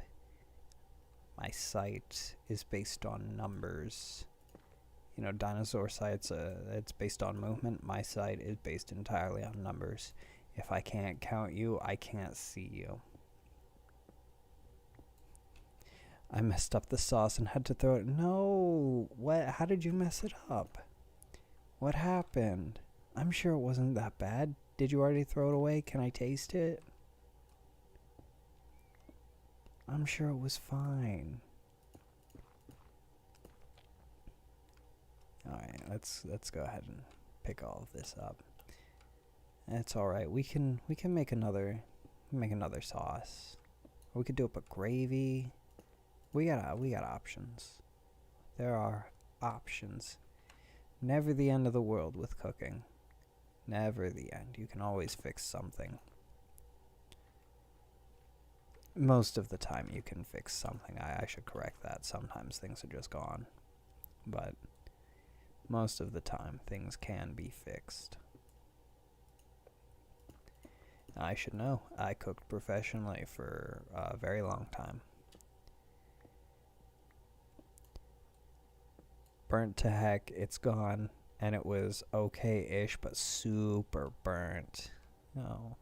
My sight is based on numbers. You know, dinosaur sights, it's based on movement. My sight is based entirely on numbers. If I can't count you, I can't see you. I messed up the sauce and had to throw it. No! What? How did you mess it up? What happened? I'm sure it wasn't that bad. Did you already throw it away? Can I taste it? I'm sure it was fine. Alright, let's go ahead and pick all of this up. It's alright. We can make another sauce. Or we could do it with gravy. We got options. There are options. Never the end of the world with cooking. Never the end. You can always fix something. Most of the time you can fix something. I should correct that. Sometimes things are just gone. But most of the time things can be fixed. I should know. I cooked professionally for a very long time. Burnt to heck, it's gone, and it was okay-ish, but super burnt. No.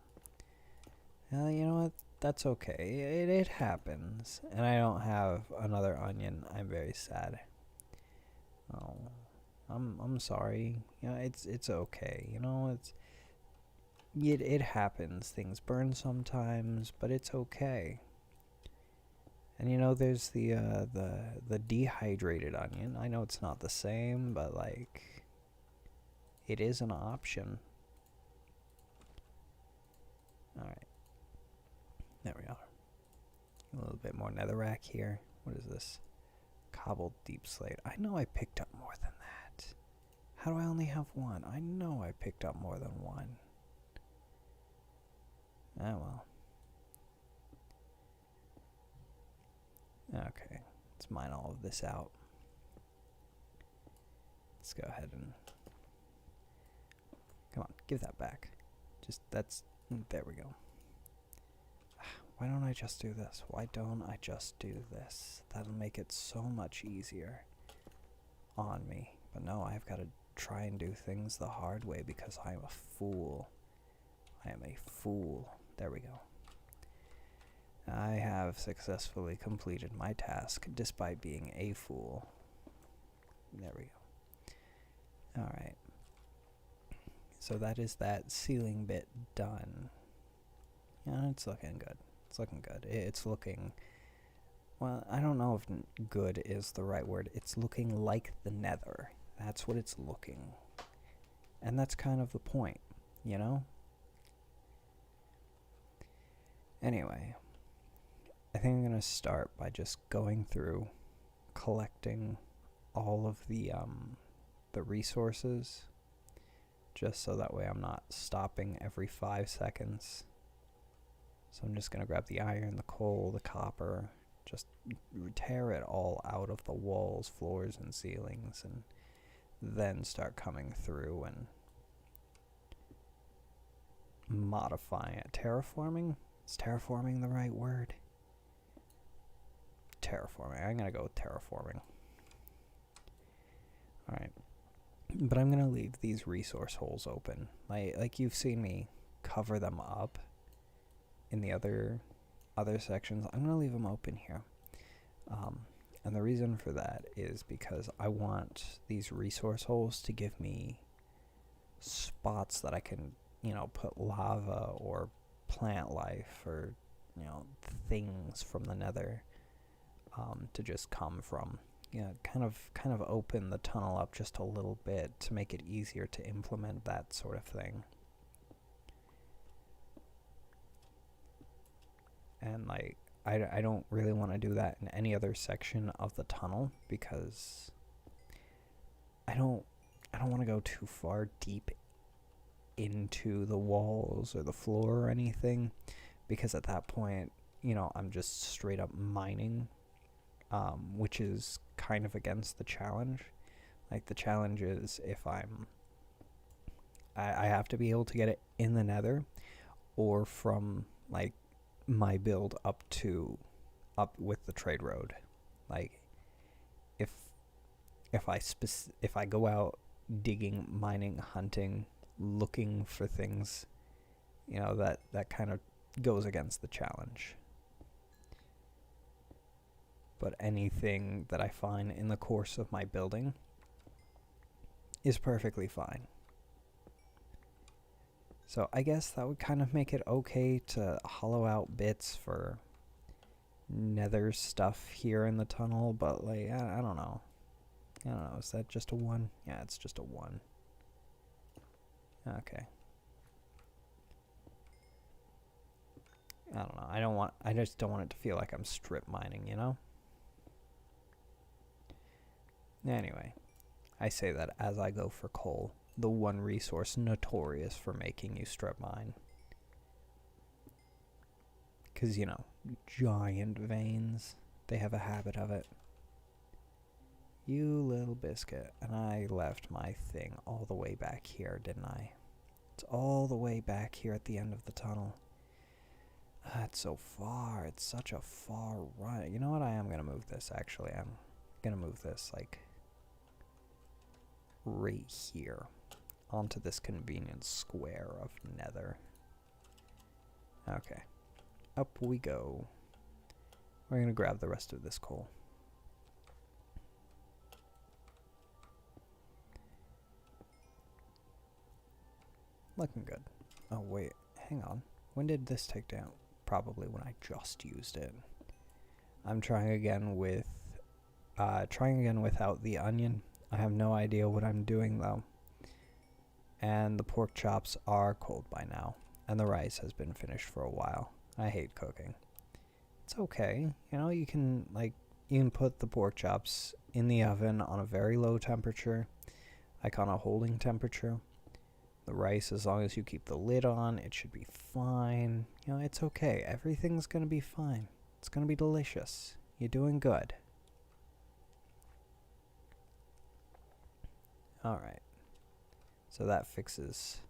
Well, you know what? That's okay. It happens. And I don't have another onion. I'm very sad. Oh, I'm sorry. You know, it's okay. You know, it happens. Things burn sometimes, but it's okay. And you know, there's the dehydrated onion. I know it's not the same, but like, it is an option. Alright. There we are. A little bit more netherrack here. What is this? Cobbled deep slate. I know I picked up more than that. How do I only have one? I know I picked up more than one. Ah, well. Okay, let's mine all of this out. Let's go ahead and... Come on, give that back. There we go. Why don't I just do this? Why don't I just do this? That'll make it so much easier on me. But no, I've got to try and do things the hard way because I'm a fool. I am a fool. There we go. I have successfully completed my task despite being a fool. There we go. Alright. So that is that ceiling bit done. Yeah, it's looking good. It's looking good. It's looking... Well, I don't know if good is the right word. It's looking like the nether. That's what it's looking. And that's kind of the point, you know? Anyway... I think I'm going to start by just going through, collecting all of the resources, just so that way I'm not stopping every 5 seconds. So I'm just going to grab the iron, the coal, the copper, just tear it all out of the walls, floors, and ceilings, and then start coming through and modify it. Terraforming? Is terraforming the right word? Terraforming. I'm going to go with terraforming. Alright. But I'm going to leave these resource holes open. Like you've seen me cover them up in the other sections. I'm going to leave them open here. And the reason for that is because I want these resource holes to give me spots that I can, you know, put lava or plant life or, you know, things from the nether to just come from. You know, kind of open the tunnel up just a little bit to make it easier to implement that sort of thing. And like, I don't really want to do that in any other section of the tunnel because I don't want to go too far deep into the walls or the floor or anything, because at that point, you know, I'm just straight up mining, which is kind of against the challenge. Like, the challenge is if I have to be able to get it in the nether or from like my build up with the trade road. Like, if I go out digging, mining, hunting, looking for things, you know, that kind of goes against the challenge. But anything that I find in the course of my building is perfectly fine. So I guess that would kind of make it okay to hollow out bits for nether stuff here in the tunnel, but like, I don't know. I don't know, is that just a 1? Yeah, it's just a 1. Okay. I don't know, I just don't want it to feel like I'm strip mining, you know? Anyway, I say that as I go for coal, the one resource notorious for making you strip mine. Because, you know, giant veins, they have a habit of it. You little biscuit. And I left my thing all the way back here, didn't I? It's all the way back here at the end of the tunnel. It's so far. It's such a far run. You know what? I am going to move this, actually. I'm going to move this, like, right here onto this convenient square of nether. Okay. Up we go. We're going to grab the rest of this coal. Looking good. Oh, wait. Hang on. When did this take down? Probably when I just used it. I'm trying again without the onion. I have no idea what I'm doing, though. And the pork chops are cold by now. And the rice has been finished for a while. I hate cooking. It's okay. You know, you can put the pork chops in the oven on a very low temperature, like on a holding temperature. The rice, as long as you keep the lid on, it should be fine. You know, it's okay. Everything's gonna be fine. It's gonna be delicious. You're doing good. Alright. So that fixes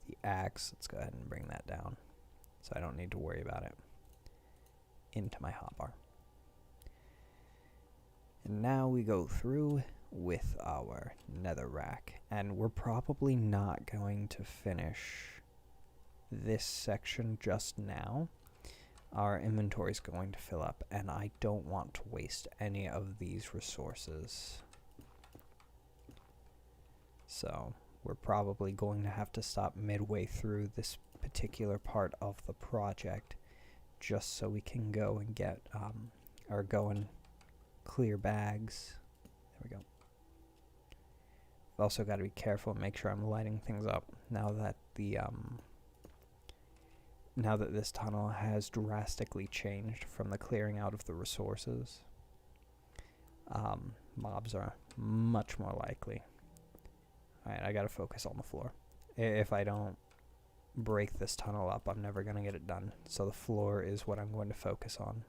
the axe. Let's go ahead and bring that down so I don't need to worry about it. Into my hotbar. And now we go through with our nether rack, and we're probably not going to finish this section just now. Our inventory is going to fill up, and I don't want to waste any of these resources. So we're probably going to have to stop midway through this particular part of the project just so we can go and get go and clear bags. There we go. I've also got to be careful and make sure I'm lighting things up now that this tunnel has drastically changed from the clearing out of the resources. Mobs are much more likely. Alright, I gotta focus on the floor. If I don't break this tunnel up, I'm never gonna get it done. So the floor is what I'm going to focus on.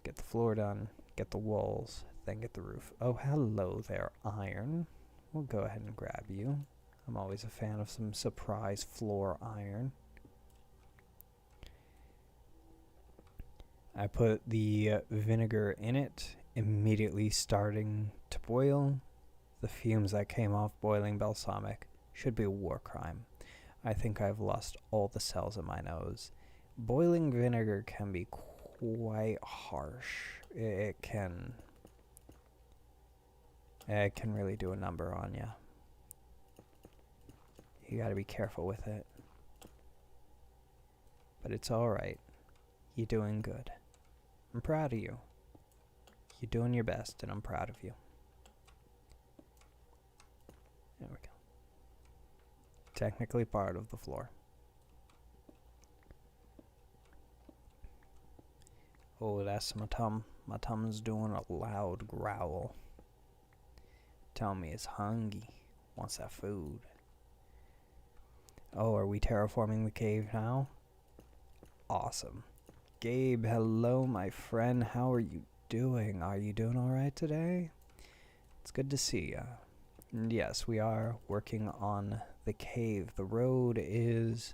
Get the floor done, get the walls, then get the roof. Oh, hello there, iron. We'll go ahead and grab you. I'm always a fan of some surprise floor iron. I put the vinegar in it, immediately starting to boil. The fumes that came off boiling balsamic should be a war crime. I think I've lost all the cells in my nose. Boiling vinegar can be quite harsh. It can really do a number on you. You gotta be careful with it. But it's alright. You're doing good. I'm proud of you. You're doing your best, and I'm proud of you. There we go. Technically part of the floor. Oh, that's my tum. My tum's doing a loud growl. Tell me it's hungry. Wants that food. Oh, are we terraforming the cave now? Awesome. Gabe, hello, my friend. How are you doing? Are you doing alright today? It's good to see ya. And yes, we are working on the cave. The road is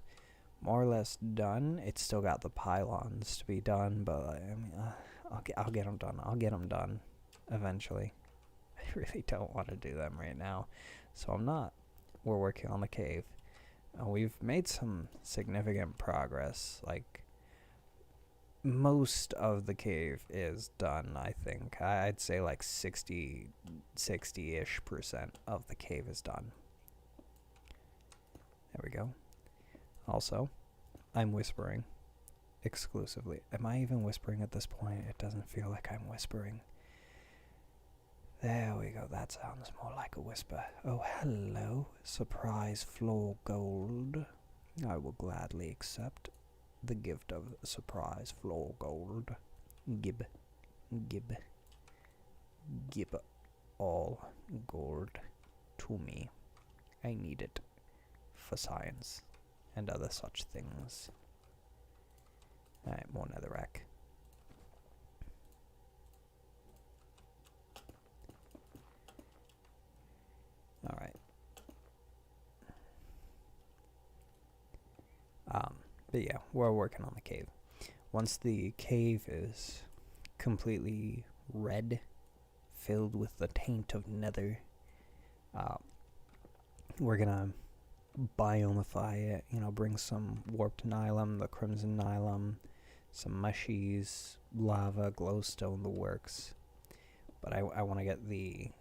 more or less done. It's still got the pylons to be done, but I mean, I'll get them done. I'll get them done eventually. I really don't want to do them right now, so I'm not. We're working on the cave. We've made some significant progress. Like, most of the cave is done, I think. I'd say like 60-ish% of the cave is done. There we go. Also, I'm whispering exclusively. Am I even whispering at this point? It doesn't feel like I'm whispering. There we go. That sounds more like a whisper. Oh, hello. Surprise floor gold. I will gladly accept the gift of surprise floor gold. Gib all gold to me. I need it for science and other such things. Alright, more netherrack. Alright. But yeah, we're working on the cave. Once the cave is completely red, filled with the taint of nether, we're gonna biomify it, bring some warped nylum, the crimson nylum, some mushies, lava, glowstone, the works. But I want to get the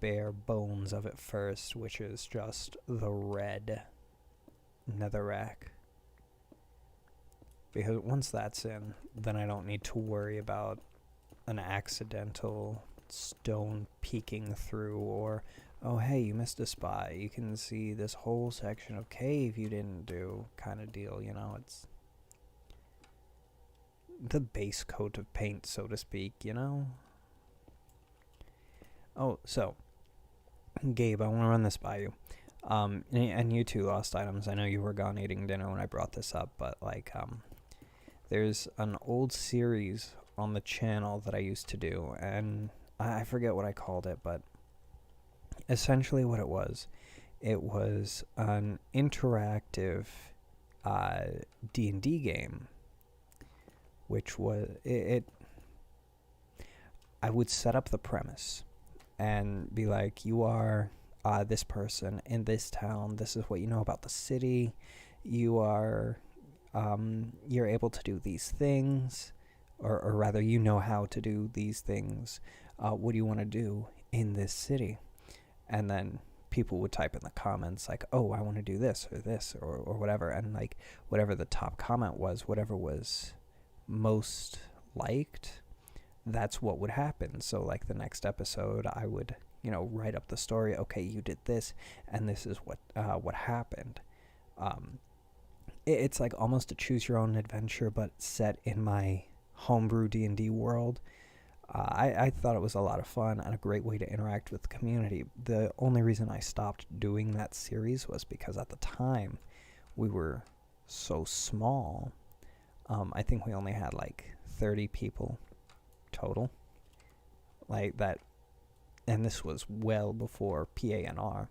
bare bones of it first, which is just the red netherrack. Because once that's in, then I don't need to worry about an accidental stone peeking through, or, oh hey, you missed a spot, you can see this whole section of cave you didn't do, kind of deal. It's the base coat of paint, so to speak. Oh, so Gabe, I want to run this by you. And you too, Lost Items. I know you were gone eating dinner when I brought this up, but there's an old series on the channel that I used to do, and I forget what I called it, but essentially what it was an interactive D&D game, which was I would set up the premise and be like, you are this person in this town, this is what you know about the city, you are you're able to do these things, or rather you know how to do these things. What do you want to do in this city? And then people would type in the comments like, oh, I want to do this or whatever, and like whatever the top comment was, whatever was most liked, that's what would happen. So like the next episode I would write up the story. Okay, you did this, and this is what happened. It's like almost a choose your own adventure, but set in my homebrew D&D world. I thought it was a lot of fun and a great way to interact with the community. The only reason I stopped doing that series was because at the time we were so small. I think we only had like 30 people total, like that, and this was well before PANR.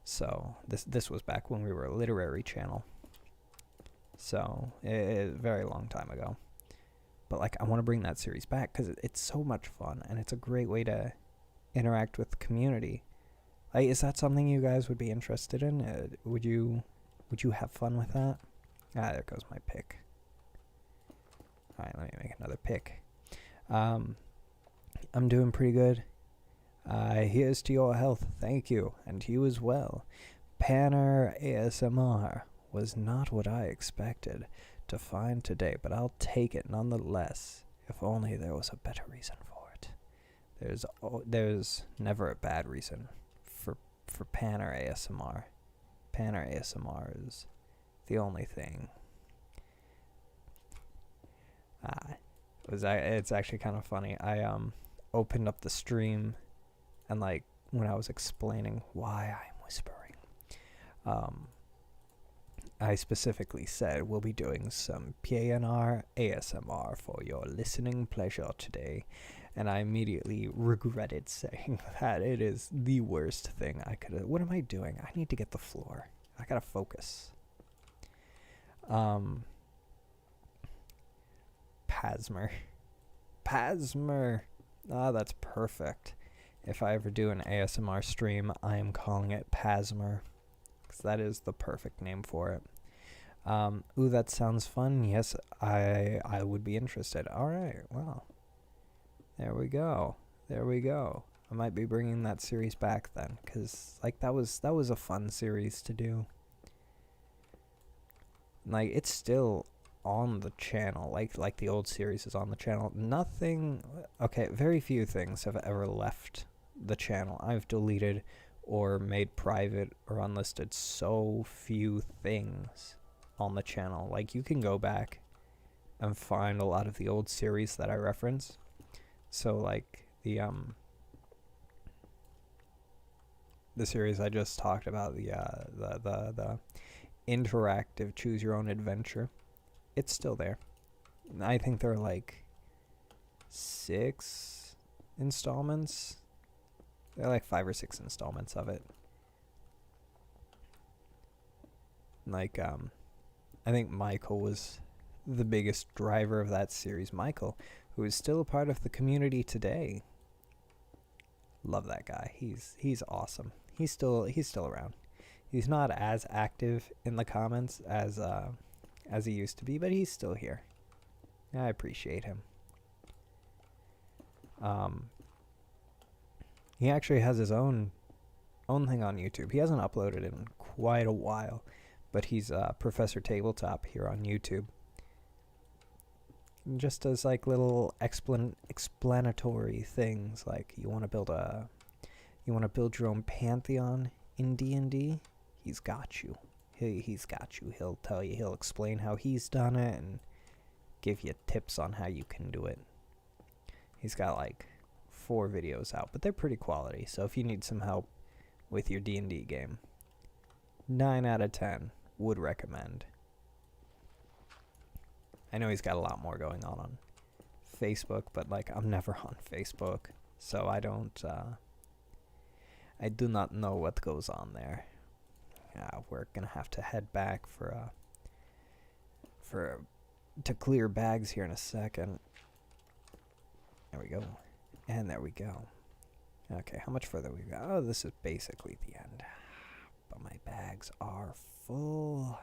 So this was back when we were a literary channel. So very long time ago. But like I want to bring that series back because it's so much fun and it's a great way to interact with the community. Like, is that something you guys would be interested in? Would you have fun with that? Ah, there goes my pick. All right, let me make another pick. I'm doing pretty good. Here's to your health, thank you, and you as well. PANR ASMR was not what I expected to find today, but I'll take it nonetheless. If only there was a better reason for it. There's never a bad reason for PANR ASMR. PANR ASMR is the only thing. It's actually kind of funny. I opened up the stream, and like when I was explaining why I'm whispering, I specifically said we'll be doing some PANR ASMR for your listening pleasure today, and I immediately regretted saying that. It is the worst thing I could have. What am I doing? I need to get the floor. I gotta focus. Pasmer. Ah, that's perfect. If I ever do an ASMR stream, I am calling it Pasmer, because that is the perfect name for it. Ooh, that sounds fun. Yes, I would be interested. All right, well, there we go. I might be bringing that series back then, because like that was a fun series to do. Like it's still on the channel, like the old series is on the channel. Very few things have ever left the channel. I've deleted or made private or unlisted so few things on the channel. Like you can go back and find a lot of the old series that I reference. So like the series I just talked about, the interactive choose your own adventure, it's still there. I think there are like 6 installments. There are like 5 or 6 installments of it. Like I think Michael was the biggest driver of that series. Michael, who is still a part of the community today. Love that guy. He's awesome. He's still around. He's not as active in the comments as he used to be, but he's still here. I appreciate him. He actually has his own thing on YouTube. He hasn't uploaded in quite a while, but he's Professor Tabletop here on YouTube. Just does like little explanatory things, like you want to build your own pantheon in D&D. He's got you. He's got you. He'll tell you. He'll explain how he's done it and give you tips on how you can do it. He's got like 4 videos out, but they're pretty quality. So if you need some help with your D&D game, 9 out of 10 would recommend. I know he's got a lot more going on Facebook, but like I'm never on Facebook, so I do not know what goes on there. We're gonna have to head back to clear bags here in a second. There we go. And there we go. Okay, how much further we got? Oh, this is basically the end. But my bags are full.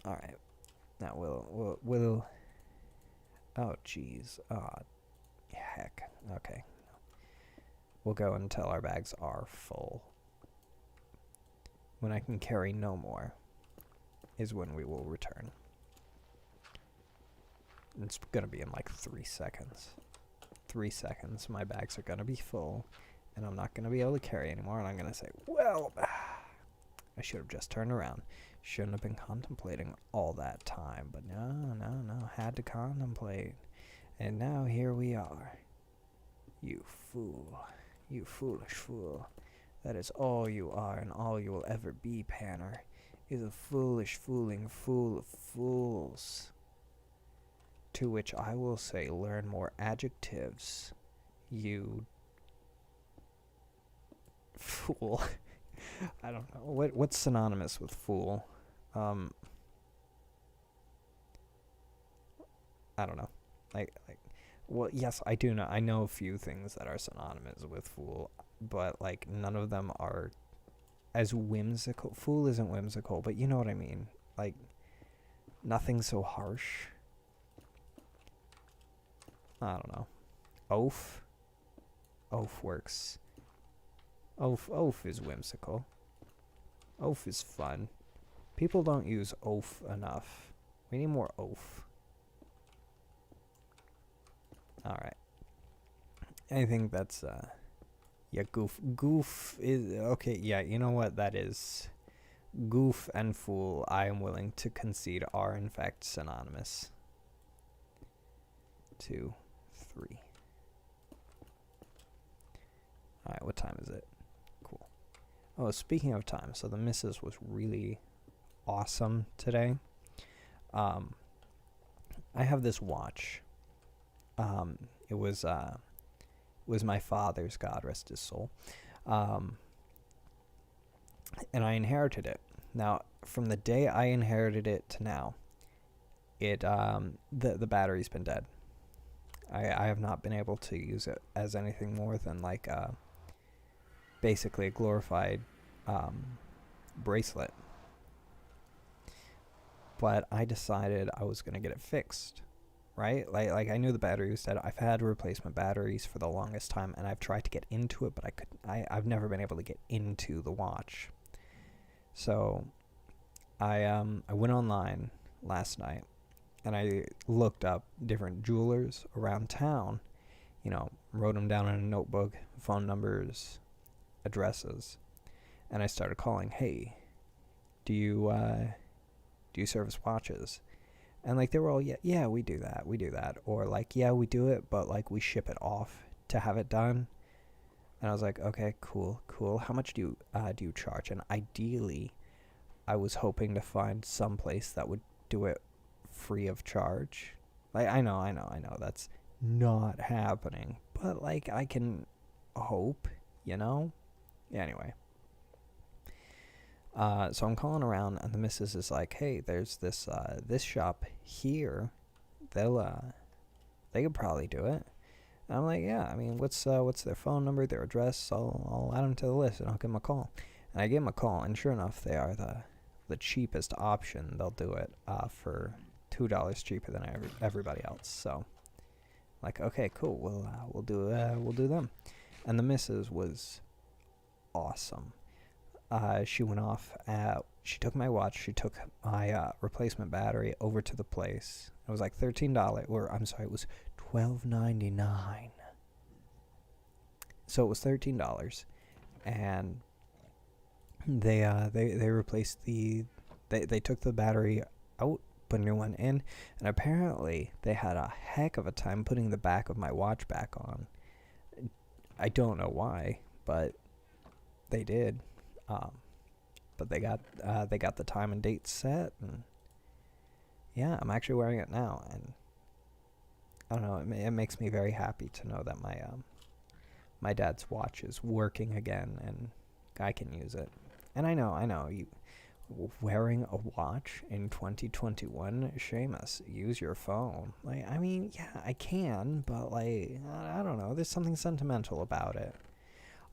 All right. Now we'll oh jeez. Heck. Okay. We'll go until our bags are full. When I can carry no more is when we will return. It's gonna be in like 3 seconds. 3 seconds, my bags are gonna be full, and I'm not gonna be able to carry anymore, and I'm gonna say, well, I should have just turned around. Shouldn't have been contemplating all that time, but no, had to contemplate. And now here we are. You fool. You foolish fool. That is all you are, and all you will ever be, PANR, is a foolish, fooling fool of fools. To which I will say, learn more adjectives, You fool. I don't know. What's synonymous with fool? I don't know. Well, yes, I do know. I know a few things that are synonymous with fool, but like none of them are as whimsical. Fool isn't whimsical, but you know what I mean. Like nothing so harsh. I don't know. Oaf. Oaf works. Oaf is whimsical. Oaf is fun. People don't use oaf enough. We need more oaf. Alright. Anything that's, yeah, goof. Goof is, okay, yeah, you know what that is. Goof and fool, I am willing to concede, are in fact synonymous. 2, 3. Alright, what time is it? Cool. Oh, speaking of time, so the missus was really awesome today. I have this watch. It was my father's, God rest his soul. And I inherited it. Now, from the day I inherited it to now, the battery's been dead. I have not been able to use it as anything more than like basically a glorified bracelet. But I decided I was gonna get it fixed, right? Like I knew the battery was dead. I've had replacement batteries for the longest time, and I've tried to get into it, but I've never been able to get into the watch. So I went online last night and I looked up different jewelers around town, you know, wrote them down in a notebook, phone numbers, addresses, and I started calling. Hey, do you service watches? And like they were all, yeah, we do that, or like, yeah, we do it, but like we ship it off to have it done. And I was like, okay, cool. How much do you charge? And ideally, I was hoping to find some place that would do it free of charge. Like I know that's not happening, but like I can hope, you know. Anyway. So I'm calling around, and the missus is like, "Hey, there's this shop here. They could probably do it." And I'm like, "Yeah, I mean, what's their phone number, their address? I'll add them to the list, and I'll give them a call." And I give them a call, and sure enough, they are the cheapest option. They'll do it for $2 cheaper than everybody else. So, like, okay, cool. We'll do them. And the missus was awesome. She went off. She took my watch. She took my replacement battery over to the place. It was like $13, or I'm sorry, it was $12.99. So it was $13, and they replaced they took the battery out, put a new one in, and apparently they had a heck of a time putting the back of my watch back on. I don't know why, but they did. But they got the time and date set, and yeah, I'm actually wearing it now, and I don't know, it makes me very happy to know that my dad's watch is working again, and I can use it. And I know, you wearing a watch in 2021, Seamus, use your phone. Like, I mean, yeah, I can, but like, I don't know, there's something sentimental about it.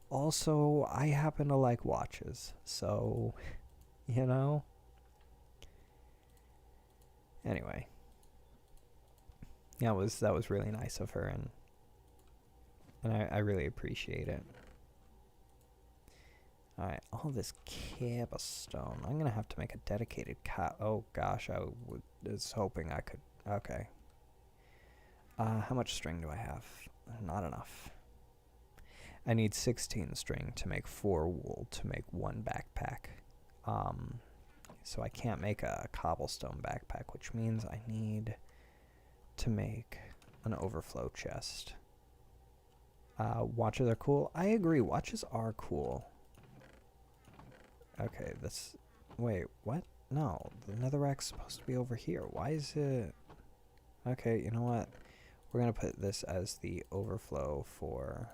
Also, I happen to like watches, so, you know. Anyway, yeah, that was really nice of her, and I really appreciate it. Alright, all this cobblestone. I'm gonna have to make a dedicated oh gosh, was hoping I could. Okay. How much string do I have? Not enough. I need 16 string to make 4 wool to make 1 backpack. So I can't make a cobblestone backpack, which means I need to make an overflow chest. Watches are cool. I agree, watches are cool. Okay, wait, what? No, the netherrack's supposed to be over here. Why is it? Okay, you know what? We're going to put this as the overflow for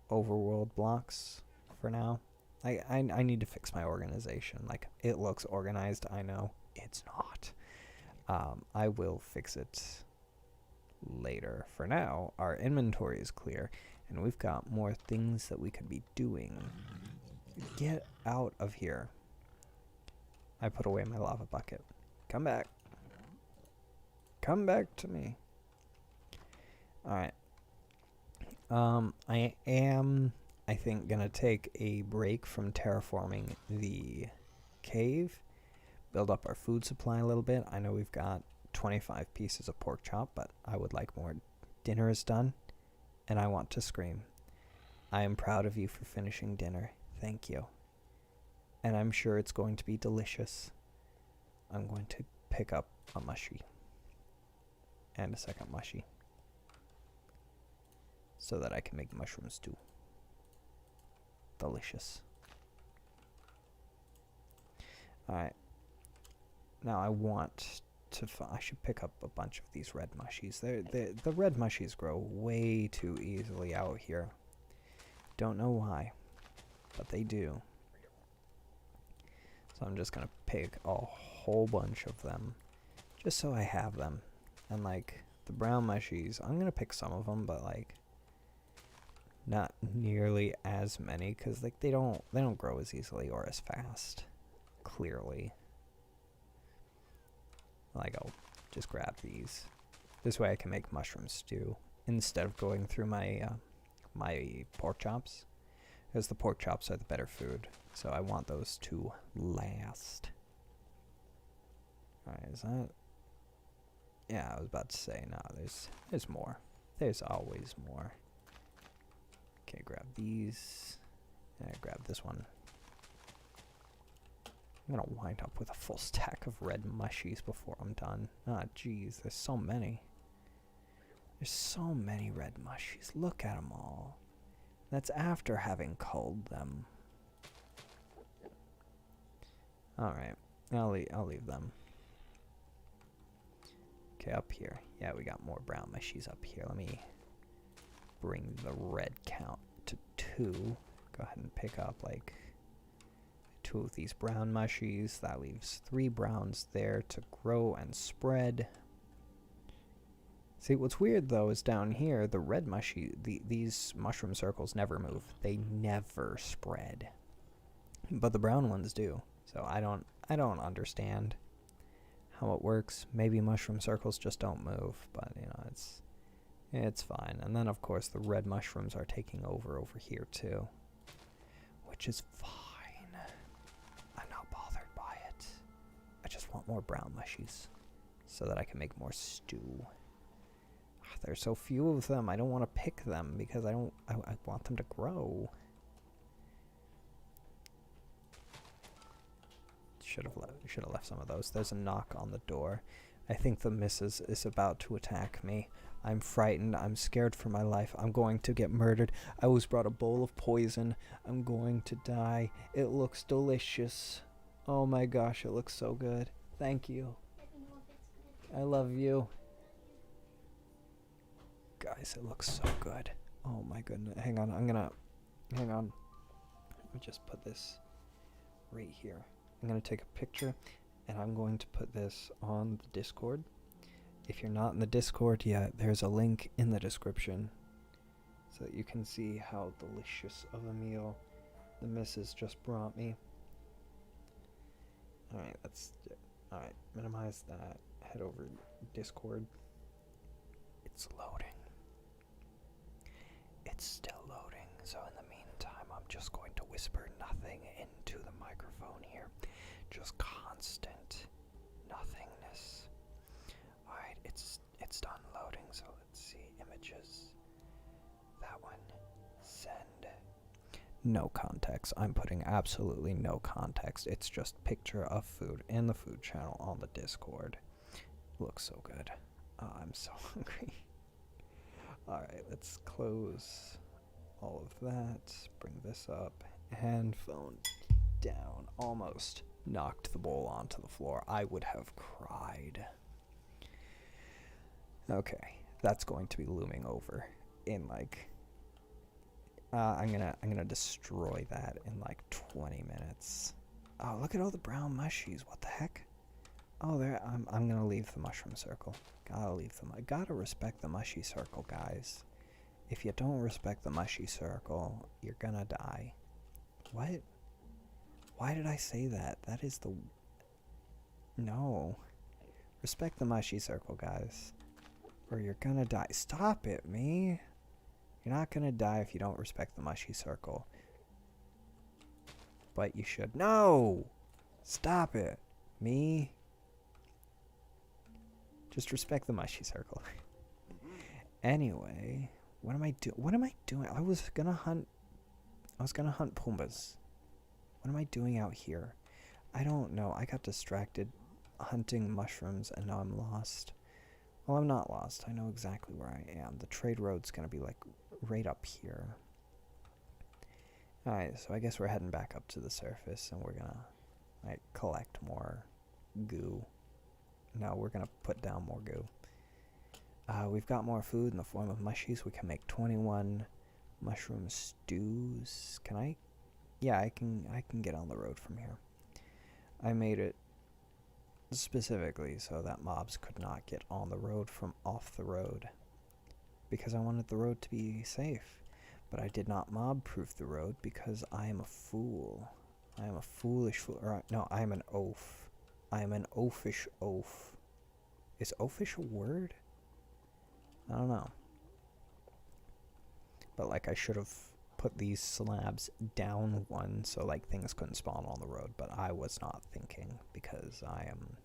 overworld blocks for now. I need to fix my organization. Like, it looks organized, I know. It's not. I will fix it later. For now, our inventory is clear, and we've got more things that we could be doing. Get out of here. I put away my lava bucket. Come back. Come back to me. Alright. I am, I think, gonna take a break from terraforming the cave. Build up our food supply a little bit. I know we've got 25 pieces of pork chop, but I would like more. Dinner is done, and I want to scream. I am proud of you for finishing dinner. Thank you. And I'm sure it's going to be delicious. I'm going to pick up a mushy. And a second mushy. So that I can make mushroom stew. Delicious. Alright. Now I want to... I should pick up a bunch of these red mushies. The red mushies grow way too easily out here. Don't know why. But they do. So I'm just gonna pick a whole bunch of them. Just so I have them. And like, the brown mushies, I'm gonna pick some of them, but like... not nearly as many, because like they don't grow as easily or as fast. Clearly. Like, I'll just grab these. This way I can make mushroom stew instead of going through my my pork chops, because the pork chops are the better food. So I want those to last. Alright, is that... yeah, I was about to say, no, there's more. There's always more. Okay, grab these. Yeah, grab this one. I'm gonna wind up with a full stack of red mushies before I'm done. Ah, jeez, there's so many. There's so many red mushies. Look at them all. That's after having culled them. Alright, I'll leave them. Okay, up here. Yeah, we got more brown mushies up here. Let me bring the red count to 2. Go ahead and pick up like 2 of these brown mushies. That leaves 3 browns there to grow and spread. See, what's weird though is down here, the red mushy, these mushroom circles never move. They never spread. But the brown ones do. So I don't understand how it works. Maybe mushroom circles just don't move, but you know, it's fine. And then of course the red mushrooms are taking over here too, which is fine. I'm not bothered by it. I just want more brown mushies so that I can make more stew. There's so few of them. I don't want to pick them because I want them to grow. Should have left some of those. There's a knock on the door. I think the missus is about to attack me. I'm frightened. I'm scared for my life. I'm going to get murdered. I was brought a bowl of poison. I'm going to die. It looks delicious. Oh my gosh, it looks so good. Thank you. I love you. Guys, it looks so good. Oh my goodness. Hang on. Hang on. Let me just put this right here. I'm going to take a picture, and I'm going to put this on the Discord. If you're not in the Discord yet, there's a link in the description so that you can see how delicious of a meal the missus just brought me. Alright, alright, minimize that. Head over to Discord. It's loading. It's still loading, so in the meantime, I'm just going to whisper nothing into the microphone here. Just constant nothingness. Alright, it's done loading, so let's see. Images. That one. Send. No context. I'm putting absolutely no context. It's just picture of food in the food channel on the Discord. Looks so good. Oh, I'm so hungry. Alright, let's close all of that. Bring this up. And phone down. Almost knocked the bowl onto the floor. I would have cried. Okay, that's going to be looming over in like I'm gonna destroy that in like 20 minutes. Oh, look at all the brown mushies. What the heck? Oh, there. I'm gonna leave the mushroom circle. Gotta leave them. I gotta respect the mushy circle, guys. If you don't respect the mushy circle, you're gonna die. What? Why did I say that? That is the... No. Respect the mushy circle, guys. Or you're gonna die. Stop it, me. You're not gonna die if you don't respect the mushy circle. But you should. No! Stop it. Me. Just respect the mushy circle. Anyway, what am I doing? I was gonna hunt Pumbas. What am I doing out here? I don't know. I got distracted hunting mushrooms and now I'm lost. Well, I'm not lost. I know exactly where I am. The trade road's gonna be like right up here. Alright, so I guess we're heading back up to the surface and we're gonna like collect more goo. No, we're gonna put down more goo. We've got more food in the form of mushies. We can make 21 mushroom stews. Can I? Yeah, I can get on the road from here. I made it specifically so that mobs could not get on the road from off the road. Because I wanted the road to be safe. But I did not mob-proof the road because I am a fool. I am a foolish fool. Or, no, I am an oaf. I am an oafish oaf. Is oafish a word? I don't know. But like I should have put these slabs down one so like things couldn't spawn on the road. But I was not thinking because I am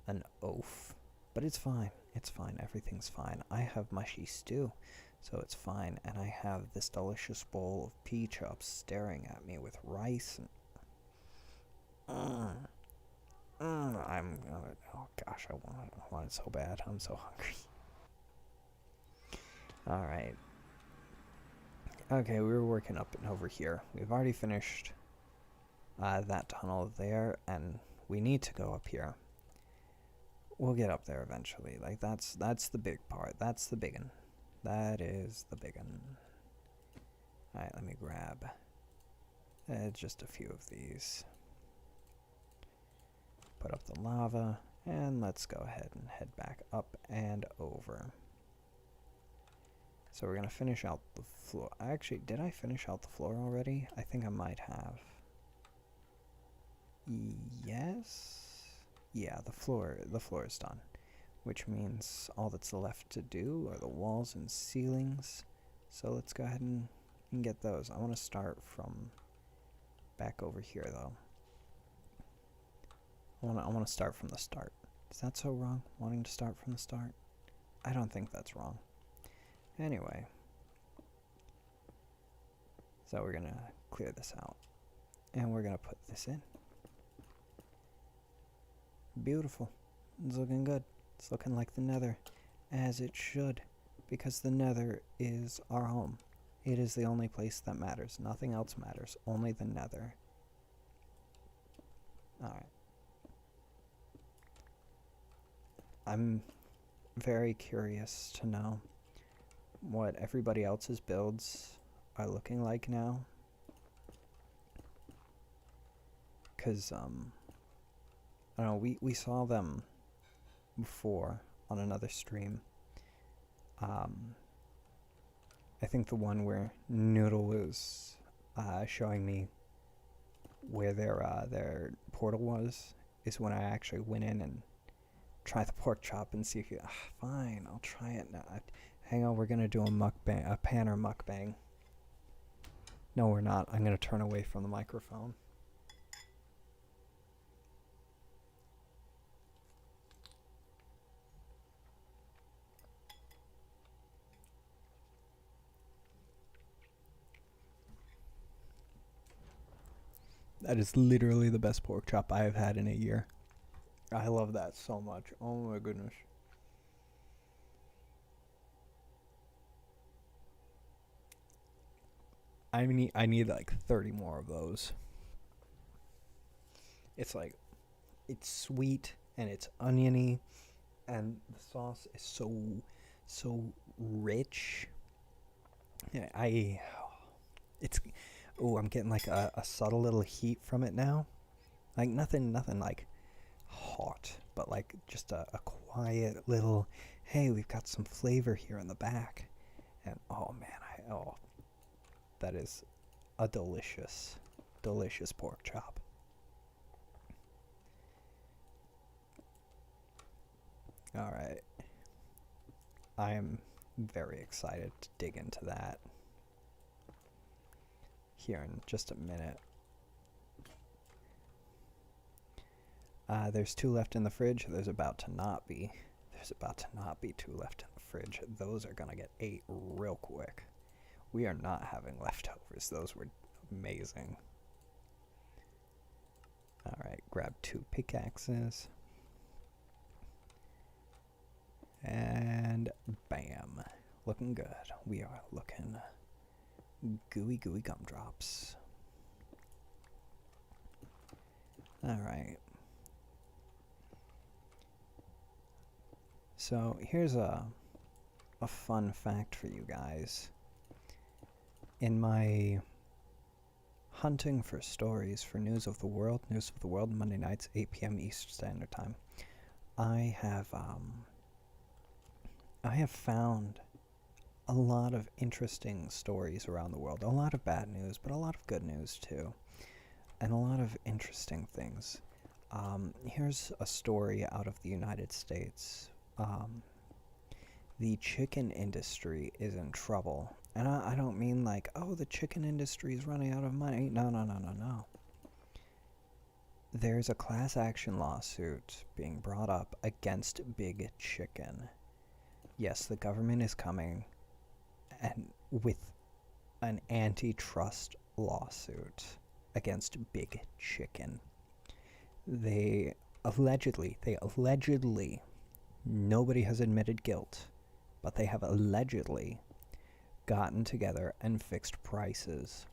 an oaf. But it's fine. It's fine. Everything's fine. I have mushy stew. So it's fine, and I have this delicious bowl of pea chops staring at me with rice and... I'm gonna... Oh gosh, I want it so bad. I'm so hungry. Alright. Okay, we were working up and over here. We've already finished that tunnel there, and we need to go up here. We'll get up there eventually. Like, that's the big part. That's the big one. That is the big one. Alright, let me grab just a few of these. Put up the lava, and let's go ahead and head back up and over. So we're going to finish out the floor. Actually, did I finish out the floor already? I think I might have. Yes? Yeah, the floor is done. Which means all that's left to do are the walls and ceilings. So let's go ahead and get those. I want to start from back over here, though. I want to start from the start. Is that so wrong, wanting to start from the start? I don't think that's wrong. Anyway. So we're going to clear this out. And we're going to put this in. Beautiful. It's looking good. It's looking like the Nether, as it should, because the Nether is our home. It is the only place that matters. Nothing else matters. Only the Nether. Alright. I'm very curious to know what everybody else's builds are looking like now. Because, I don't know, we saw them before on another stream. I think the one where Noodle was showing me where their portal was is when I actually went in and tried the pork chop and see if you... fine, I'll try it now. Hang on, we're gonna do a mukbang, a PANR mukbang. No, we're not. I'm gonna turn away from the microphone. That is literally the best pork chop I have had in a year. I love that so much. Oh my goodness. I need like 30 more of those. It's like, it's sweet and it's oniony and the sauce is so so rich. Yeah, it's, oh, I'm getting like a subtle little heat from it now. Like nothing like hot, but like just a quiet little, hey, we've got some flavor here in the back. And oh man, that is a delicious, delicious pork chop. Alright. I am very excited to dig into that here in just a minute. There's 2 left in the fridge. There's about to not be. There's about to not be 2 left in the fridge. Those are gonna get ate real quick. We are not having leftovers. Those were amazing. Alright, grab 2 pickaxes. And bam. Looking good. We are looking gooey gumdrops. Alright. So here's a fun fact for you guys. In my hunting for stories for News of the World Monday nights, 8 p.m. Eastern Standard Time, I have found a lot of interesting stories around the world. A lot of bad news, but a lot of good news too. And a lot of interesting things. Here's a story out of the United States. The chicken industry is in trouble. And I don't mean like, oh, the chicken industry is running out of money. No. There's a class action lawsuit being brought up against Big Chicken. Yes, the government is coming and with an antitrust lawsuit against Big Chicken. They allegedly, nobody has admitted guilt, but they have allegedly gotten together and fixed prices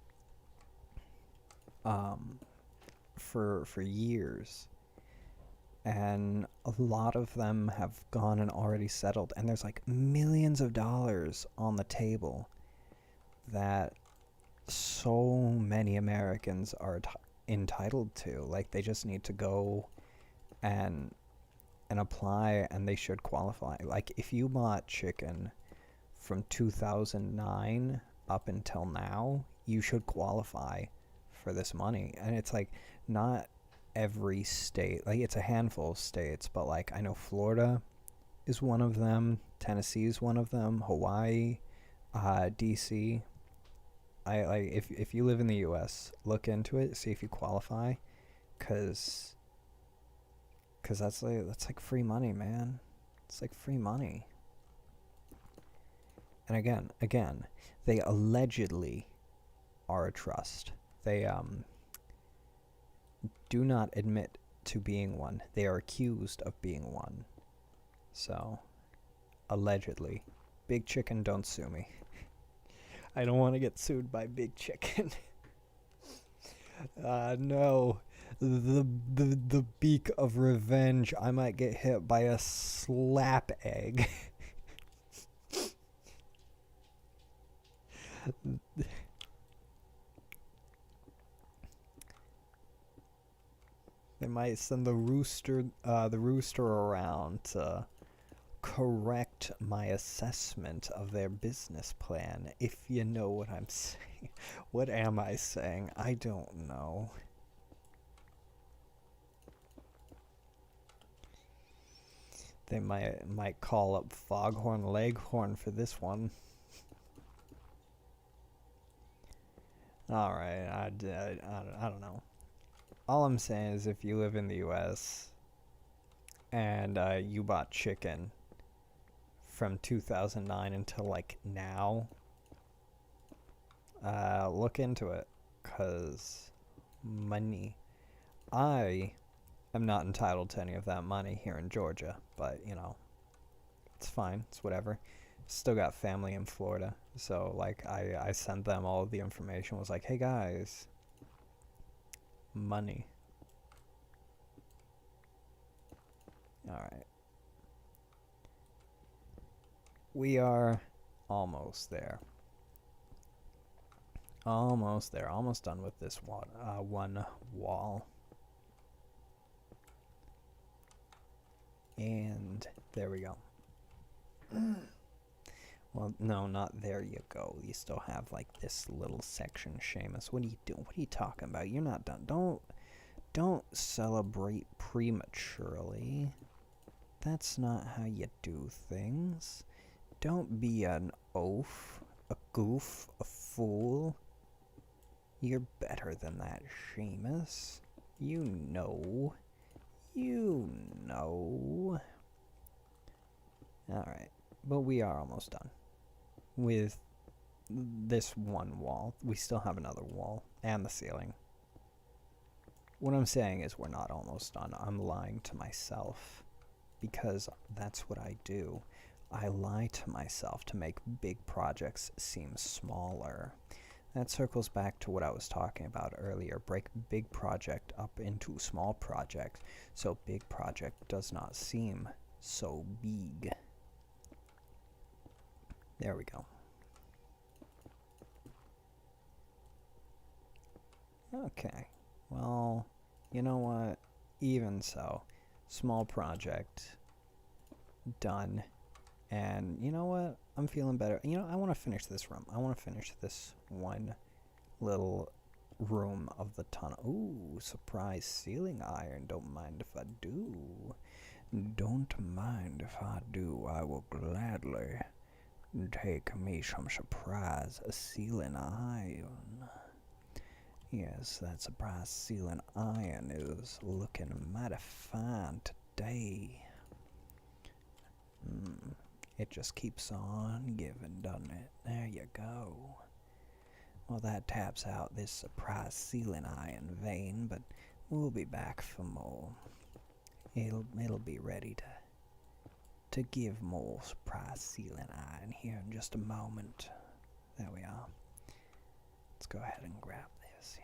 for years. And a lot of them have gone and already settled, and there's like millions of dollars on the table that so many Americans are entitled to. Like, they just need to go and apply, and they should qualify. Like, if you bought chicken from 2009 up until now, you should qualify for this money. And it's like, not every state, like, it's a handful of states, but like, I know Florida is one of them, Tennessee is one of them, Hawaii, DC. If you live in the US, look into it, see if you qualify, cause that's like free money, man. It's like free money. And again, they allegedly are a trust. They do not admit to being one. They are accused of being one. So, allegedly. Big Chicken, don't sue me. I don't want to get sued by Big Chicken. No. The beak of revenge. I might get hit by a slap egg. They might send the rooster around to correct my assessment of their business plan, if you know what I'm saying. What am I saying? I don't know. They might call up Foghorn Leghorn for this one. Alright, I don't know. All I'm saying is, if you live in the US and you bought chicken from 2009 until like now, look into it, cause money. I am not entitled to any of that money here in Georgia, but you know, it's fine, it's whatever. Still got family in Florida, so like I sent them all of the information, was like, hey guys, money. Alright. We are almost there. Almost there. Almost done with this one wall. And there we go. Well, no, not there you go. You still have like this little section, Seamus. What are you doing? What are you talking about? You're not done. Don't celebrate prematurely. That's not how you do things. Don't be an oaf, a goof, a fool. You're better than that, Seamus. You know. You know. Alright, but we are almost done with this one wall. We still have another wall and the ceiling. What I'm saying is we're not almost done. I'm lying to myself because that's what I do. I lie to myself to make big projects seem smaller. That circles back to what I was talking about earlier. Break big project up into small project so big project does not seem so big. There we go. Okay. Well, you know what? Even so, small project done. And you know what? I'm feeling better. You know, I want to finish this room. I want to finish this one little room of the tunnel. Ooh, surprise ceiling iron. Don't mind if I do. Don't mind if I do. I will gladly take me some surprise ceiling iron. Yes, that surprise ceiling iron is looking mighty fine today. It just keeps on giving, doesn't it? There you go. Well, that taps out this surprise ceiling iron vein, but we'll be back for more. It'll be ready to give more surprise ceiling iron here in just a moment. There we are. Let's go ahead and grab this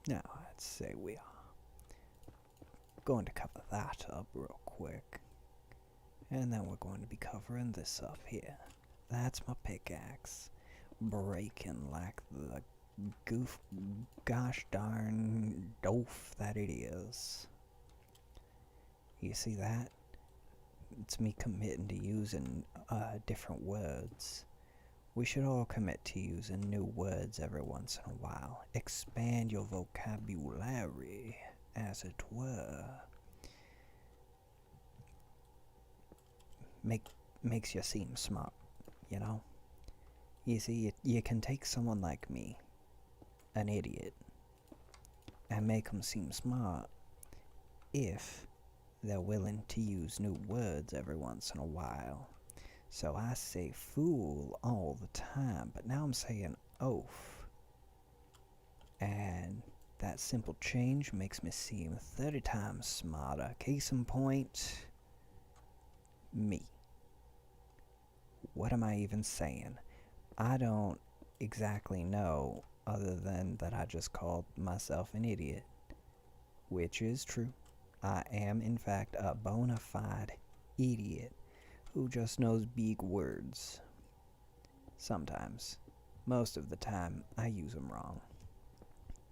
here. Now, I'd say we are going to cover that up real quick. And then we're going to be covering this up here. That's my pickaxe. Breaking like the gosh darn doof that it is. You see that? It's me committing to using different words. We should all commit to using new words every once in a while. Expand your vocabulary, as it were. Makes you seem smart, you know? You see, you can take someone like me, an idiot, and make them seem smart if they're willing to use new words every once in a while. So I say fool all the time, but now I'm saying oaf. And that simple change makes me seem 30 times smarter. Case in point, me. What am I even saying? I don't exactly know, other than that I just called myself an idiot. Which is true. I am, in fact, a bona fide idiot who just knows big words. Sometimes. Most of the time, I use them wrong.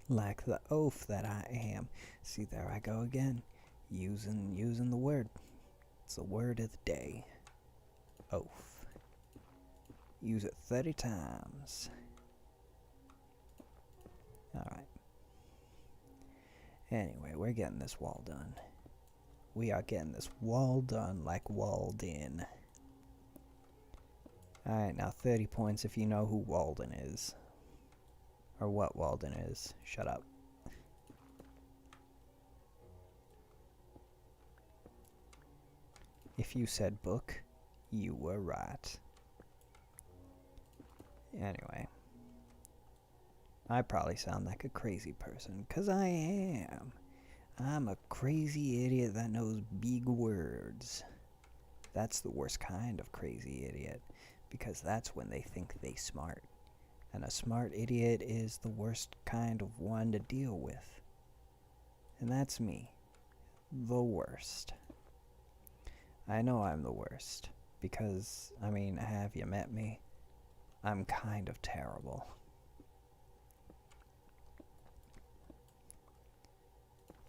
Like the oaf that I am. See, there I go again. Using the word. It's the word of the day. Oaf. Use it 30 times. Alright. Anyway, we're getting this wall done. We are getting this wall done like walled in. Alright, now 30 points if you know who Walden is. Or what Walden is. Shut up. If you said book, you were right. Anyway. I probably sound like a crazy person, 'cause I am. I'm a crazy idiot that knows big words. That's the worst kind of crazy idiot, because that's when they think they smart. And a smart idiot is the worst kind of one to deal with. And that's me. The worst. I know I'm the worst. Because, I mean, have you met me? I'm kind of terrible.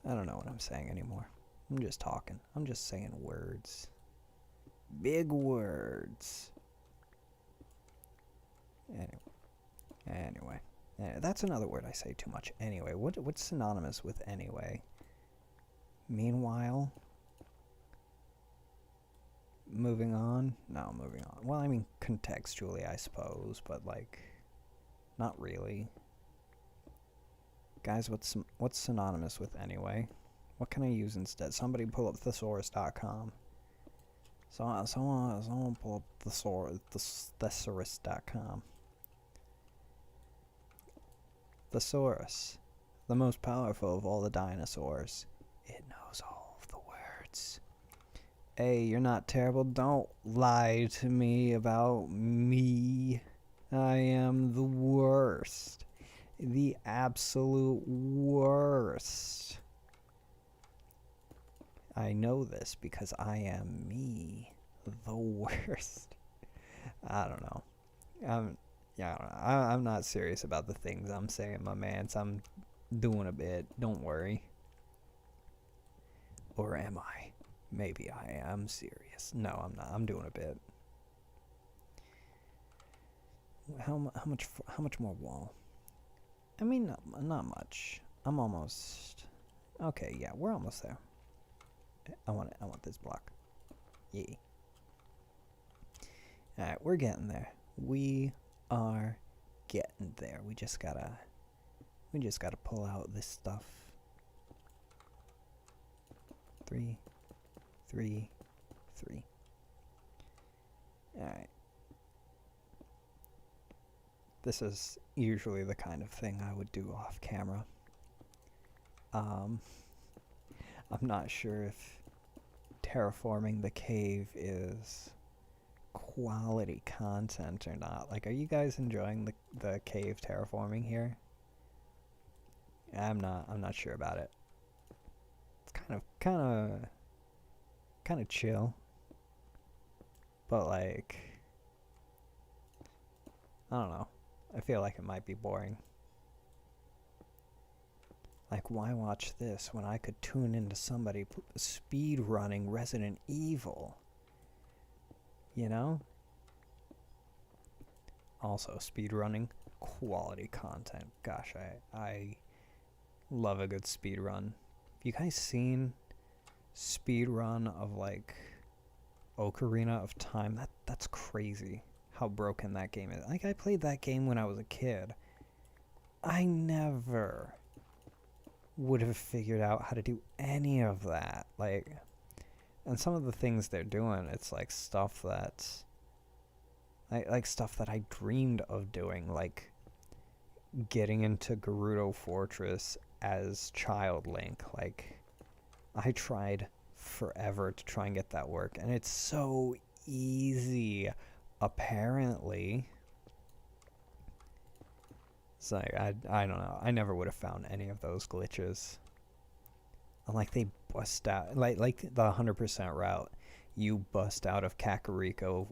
I don't know what I'm saying anymore. I'm just talking. I'm just saying words. Big words. Anyway. That's another word I say too much. Anyway. What's synonymous with anyway? Meanwhile? Moving on? No, moving on. Well, I mean, contextually, I suppose, but, like, not really. Guys, what's synonymous with anyway? What can I use instead? Somebody pull up thesaurus.com. Someone pull up thesaurus.com. Thesaurus, the most powerful of all the dinosaurs. It knows all of the words. Hey, you're not terrible. Don't lie to me about me. I am the worst. The absolute worst. I know this because I am me. The worst. I don't know. Yeah, I don't know. I'm not serious about the things I'm saying, my mans. I'm doing a bit. Don't worry. Or am I? Maybe I am serious. No, I'm not. I'm doing a bit. How much more wall? I mean, not much. I'm almost. Okay, yeah, we're almost there. I want this block. Yeah. All right, we're getting there. We are getting there. We just gotta pull out this stuff. 3, 3, 3. All right. This is usually the kind of thing I would do off camera. I'm not sure if terraforming the cave is quality content or not. Like, are you guys enjoying the cave terraforming here? I'm not sure about it. It's kind of chill. But like, I don't know. I feel like it might be boring. Like, why watch this when I could tune into somebody speed running Resident Evil? You know? Also, speed running, quality content. Gosh, I love a good speed run. Have you guys seen speed run of like Ocarina of Time? That's crazy how broken that game is. Like, I played that game when I was a kid. I never would have figured out how to do any of that. Like, and some of the things they're doing, it's like stuff that's like stuff that I dreamed of doing, like getting into Gerudo Fortress as Child Link. Like, I tried forever to try and get that work, and it's so easy, apparently. It's like, I don't know. I never would have found any of those glitches. And like, they bust out, like the 100% route, you bust out of Kakariko.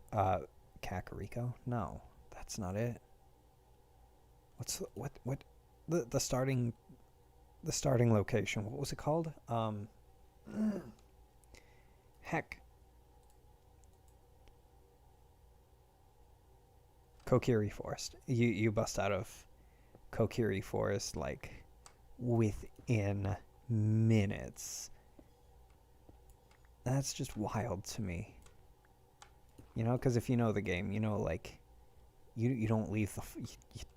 Kakariko? No, that's not it. What's the starting location? What was it called? Heck. Kokiri Forest. You bust out of Kokiri Forest like within minutes. That's just wild to me. You know, because if you know the game, you know, like, you don't leave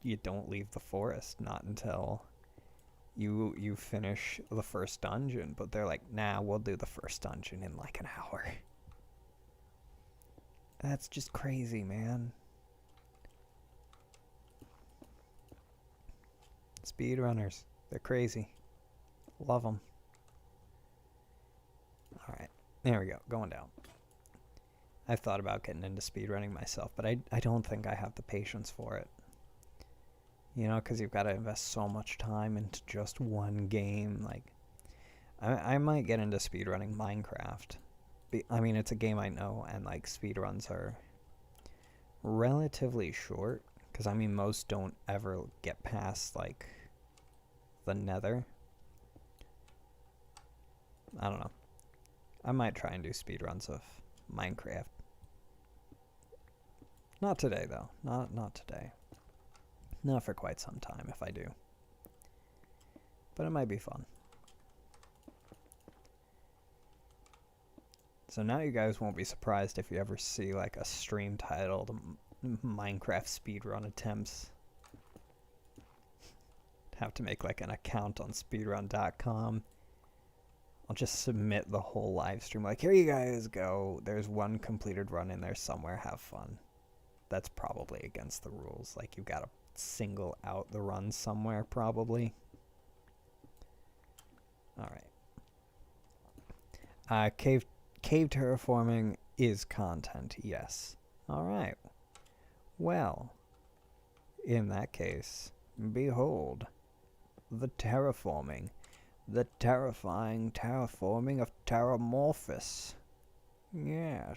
you don't leave the forest, not until you finish the first dungeon. But they're like, nah, we'll do the first dungeon in like an hour. That's just crazy, man. Speedrunners, they're crazy. Love them. All right, there we go, going down. I've thought about getting into speedrunning myself, but I don't think I have the patience for it. You know, because you've got to invest so much time into just one game. Like, I might get into speedrunning Minecraft, I mean, it's a game I know, and like speedruns are relatively short, because I mean most don't ever get past like the nether. I don't know. I might try and do speedruns of Minecraft. Not today though. Not today. Not for quite some time if I do. But it might be fun. So now you guys won't be surprised if you ever see like a stream titled Minecraft speedrun attempts. Have to make like an account on speedrun.com. I'll just submit the whole live stream like, here you guys go. There's one completed run in there somewhere. Have fun. That's probably against the rules. Like, you gotta single out the run somewhere, probably. Alright. Cave terraforming is content, yes. Alright. Well, in that case, behold, the terraforming. The terrifying terraforming of Terramorphous. Yes.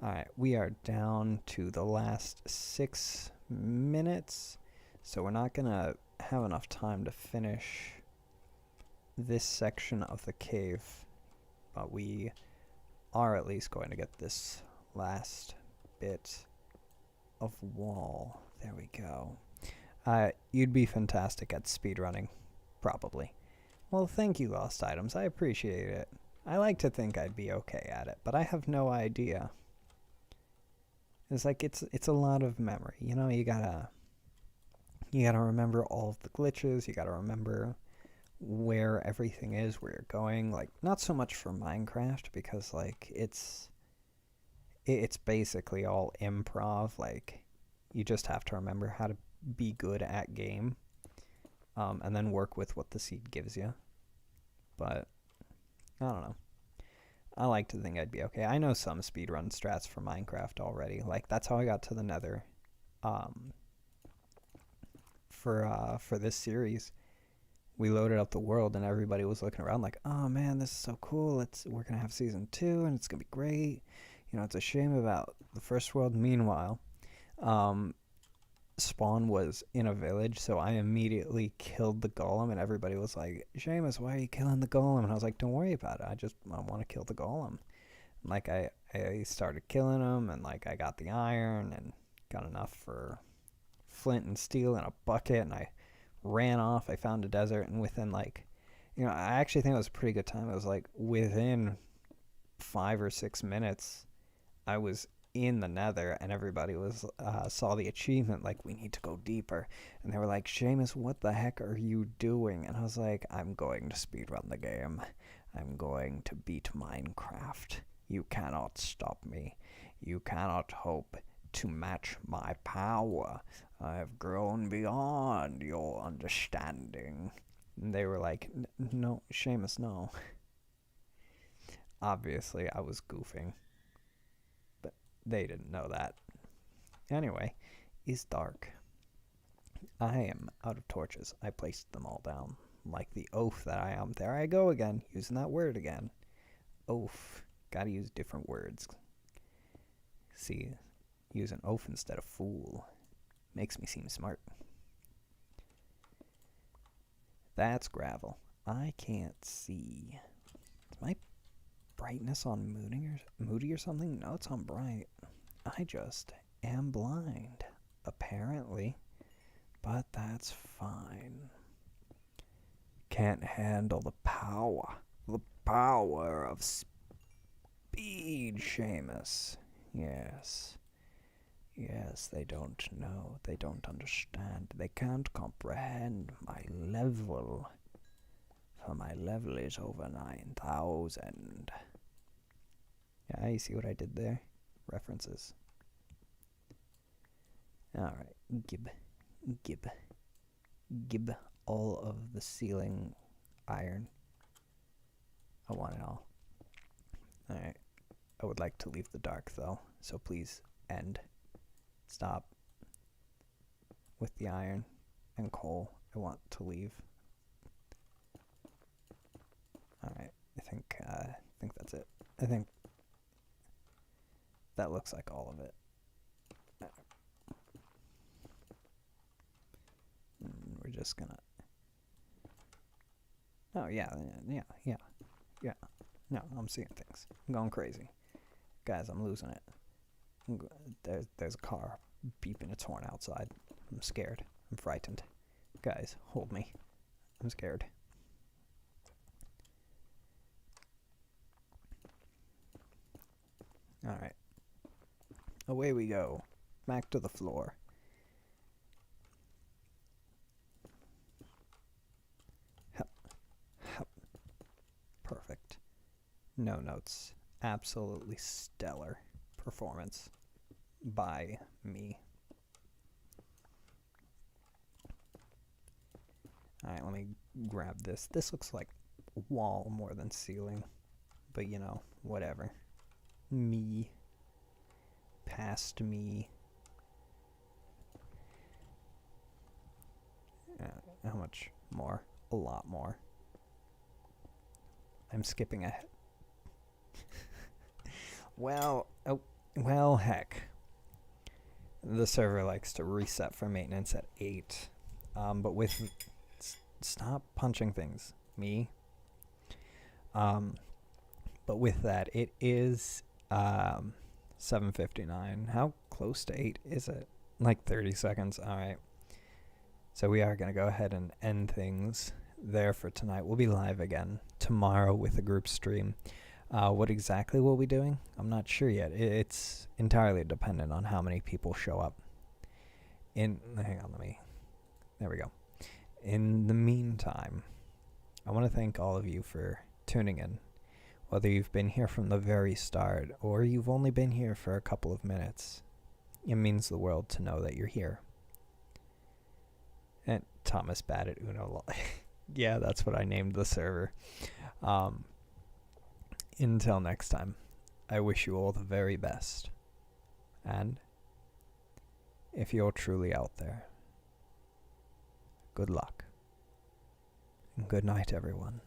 Alright, we are down to the last 6 minutes, so we're not gonna have enough time to finish this section of the cave, but we are at least going to get this last bit of wall. There we go. You'd be fantastic at speedrunning, probably. Well, thank you, Lost Items. I appreciate it. I like to think I'd be okay at it, but I have no idea. It's like it's a lot of memory. You know, you gotta remember all of the glitches. You gotta remember where everything is, where you're going. Like, not so much for Minecraft, because like it's basically all improv. Like, you just have to remember how to be good at game, and then work with what the seed gives you. But I don't know. I like to think I'd be okay. I know some speedrun strats for Minecraft already. Like, that's how I got to the nether. For this series, we loaded up the world and everybody was looking around like, oh man, this is so cool. We're gonna have season 2 and it's gonna be great. You know, it's a shame about the first world. Meanwhile, spawn was in a village, so I immediately killed the golem, and everybody was like, Seamus, why are you killing the golem? And I was like, don't worry about it, I want to kill the golem. And like, I started killing him, and like, I got the iron and got enough for flint and steel in a bucket, and I ran off. I found a desert, and within like, you know, I actually think it was a pretty good time. It was like within 5 or 6 minutes I was in the nether, and everybody was saw the achievement, like, we need to go deeper, and they were like, Seamus, what the heck are you doing? And I was like, I'm going to speedrun the game. I'm going to beat Minecraft. You cannot stop me. You cannot hope to match my power. I have grown beyond your understanding. And they were like, no, Seamus, no. Obviously, I was goofing. They didn't know that. Anyway, it's dark. I am out of torches. I placed them all down. Like the oaf that I am. There I go again, using that word again. Oaf. Gotta use different words. See, use an oaf instead of fool. Makes me seem smart. That's gravel. I can't see. Is my brightness on moody or something? No, it's on bright. I just am blind, apparently, but that's fine. Can't handle the power of speed, Seamus. Yes, they don't know, they don't understand, they can't comprehend my level, for my level is over 9,000. Yeah, you see what I did there? References. Alright, gib all of the ceiling iron. I want it all. Alright, I would like to leave the dark though, so please end. Stop with the iron and coal. I want to leave. Alright, think that's it. I think that looks like all of it. And we're just gonna. Oh yeah. No, I'm seeing things. I'm going crazy, guys. I'm losing it. There's a car beeping its horn outside. I'm scared. I'm frightened. Guys, hold me. I'm scared. Alright. Away we go. Back to the floor. Hup. Hup. Perfect. No notes. Absolutely stellar performance by me. Alright, let me grab this. This looks like wall more than ceiling. But you know, whatever. Me. Past me. How much more? A lot more. I'm skipping ahead. Well, heck. The server likes to reset for maintenance at 8. But with... Stop punching things. Me. But with that, it is 7:59. How close to 8 is it? Like 30 seconds. Alright. So we are going to go ahead and end things there for tonight. We'll be live again tomorrow with a group stream. What exactly we'll be doing, I'm not sure yet. It's entirely dependent on how many people show up. Hang on, there we go. In the meantime, I want to thank all of you for tuning in. Whether you've been here from the very start or you've only been here for a couple of minutes, it means the world to know that you're here. And Thomas bad at Uno. Yeah, that's what I named the server. Until next time, I wish you all the very best. And if you're truly out there, good luck. And good night, everyone.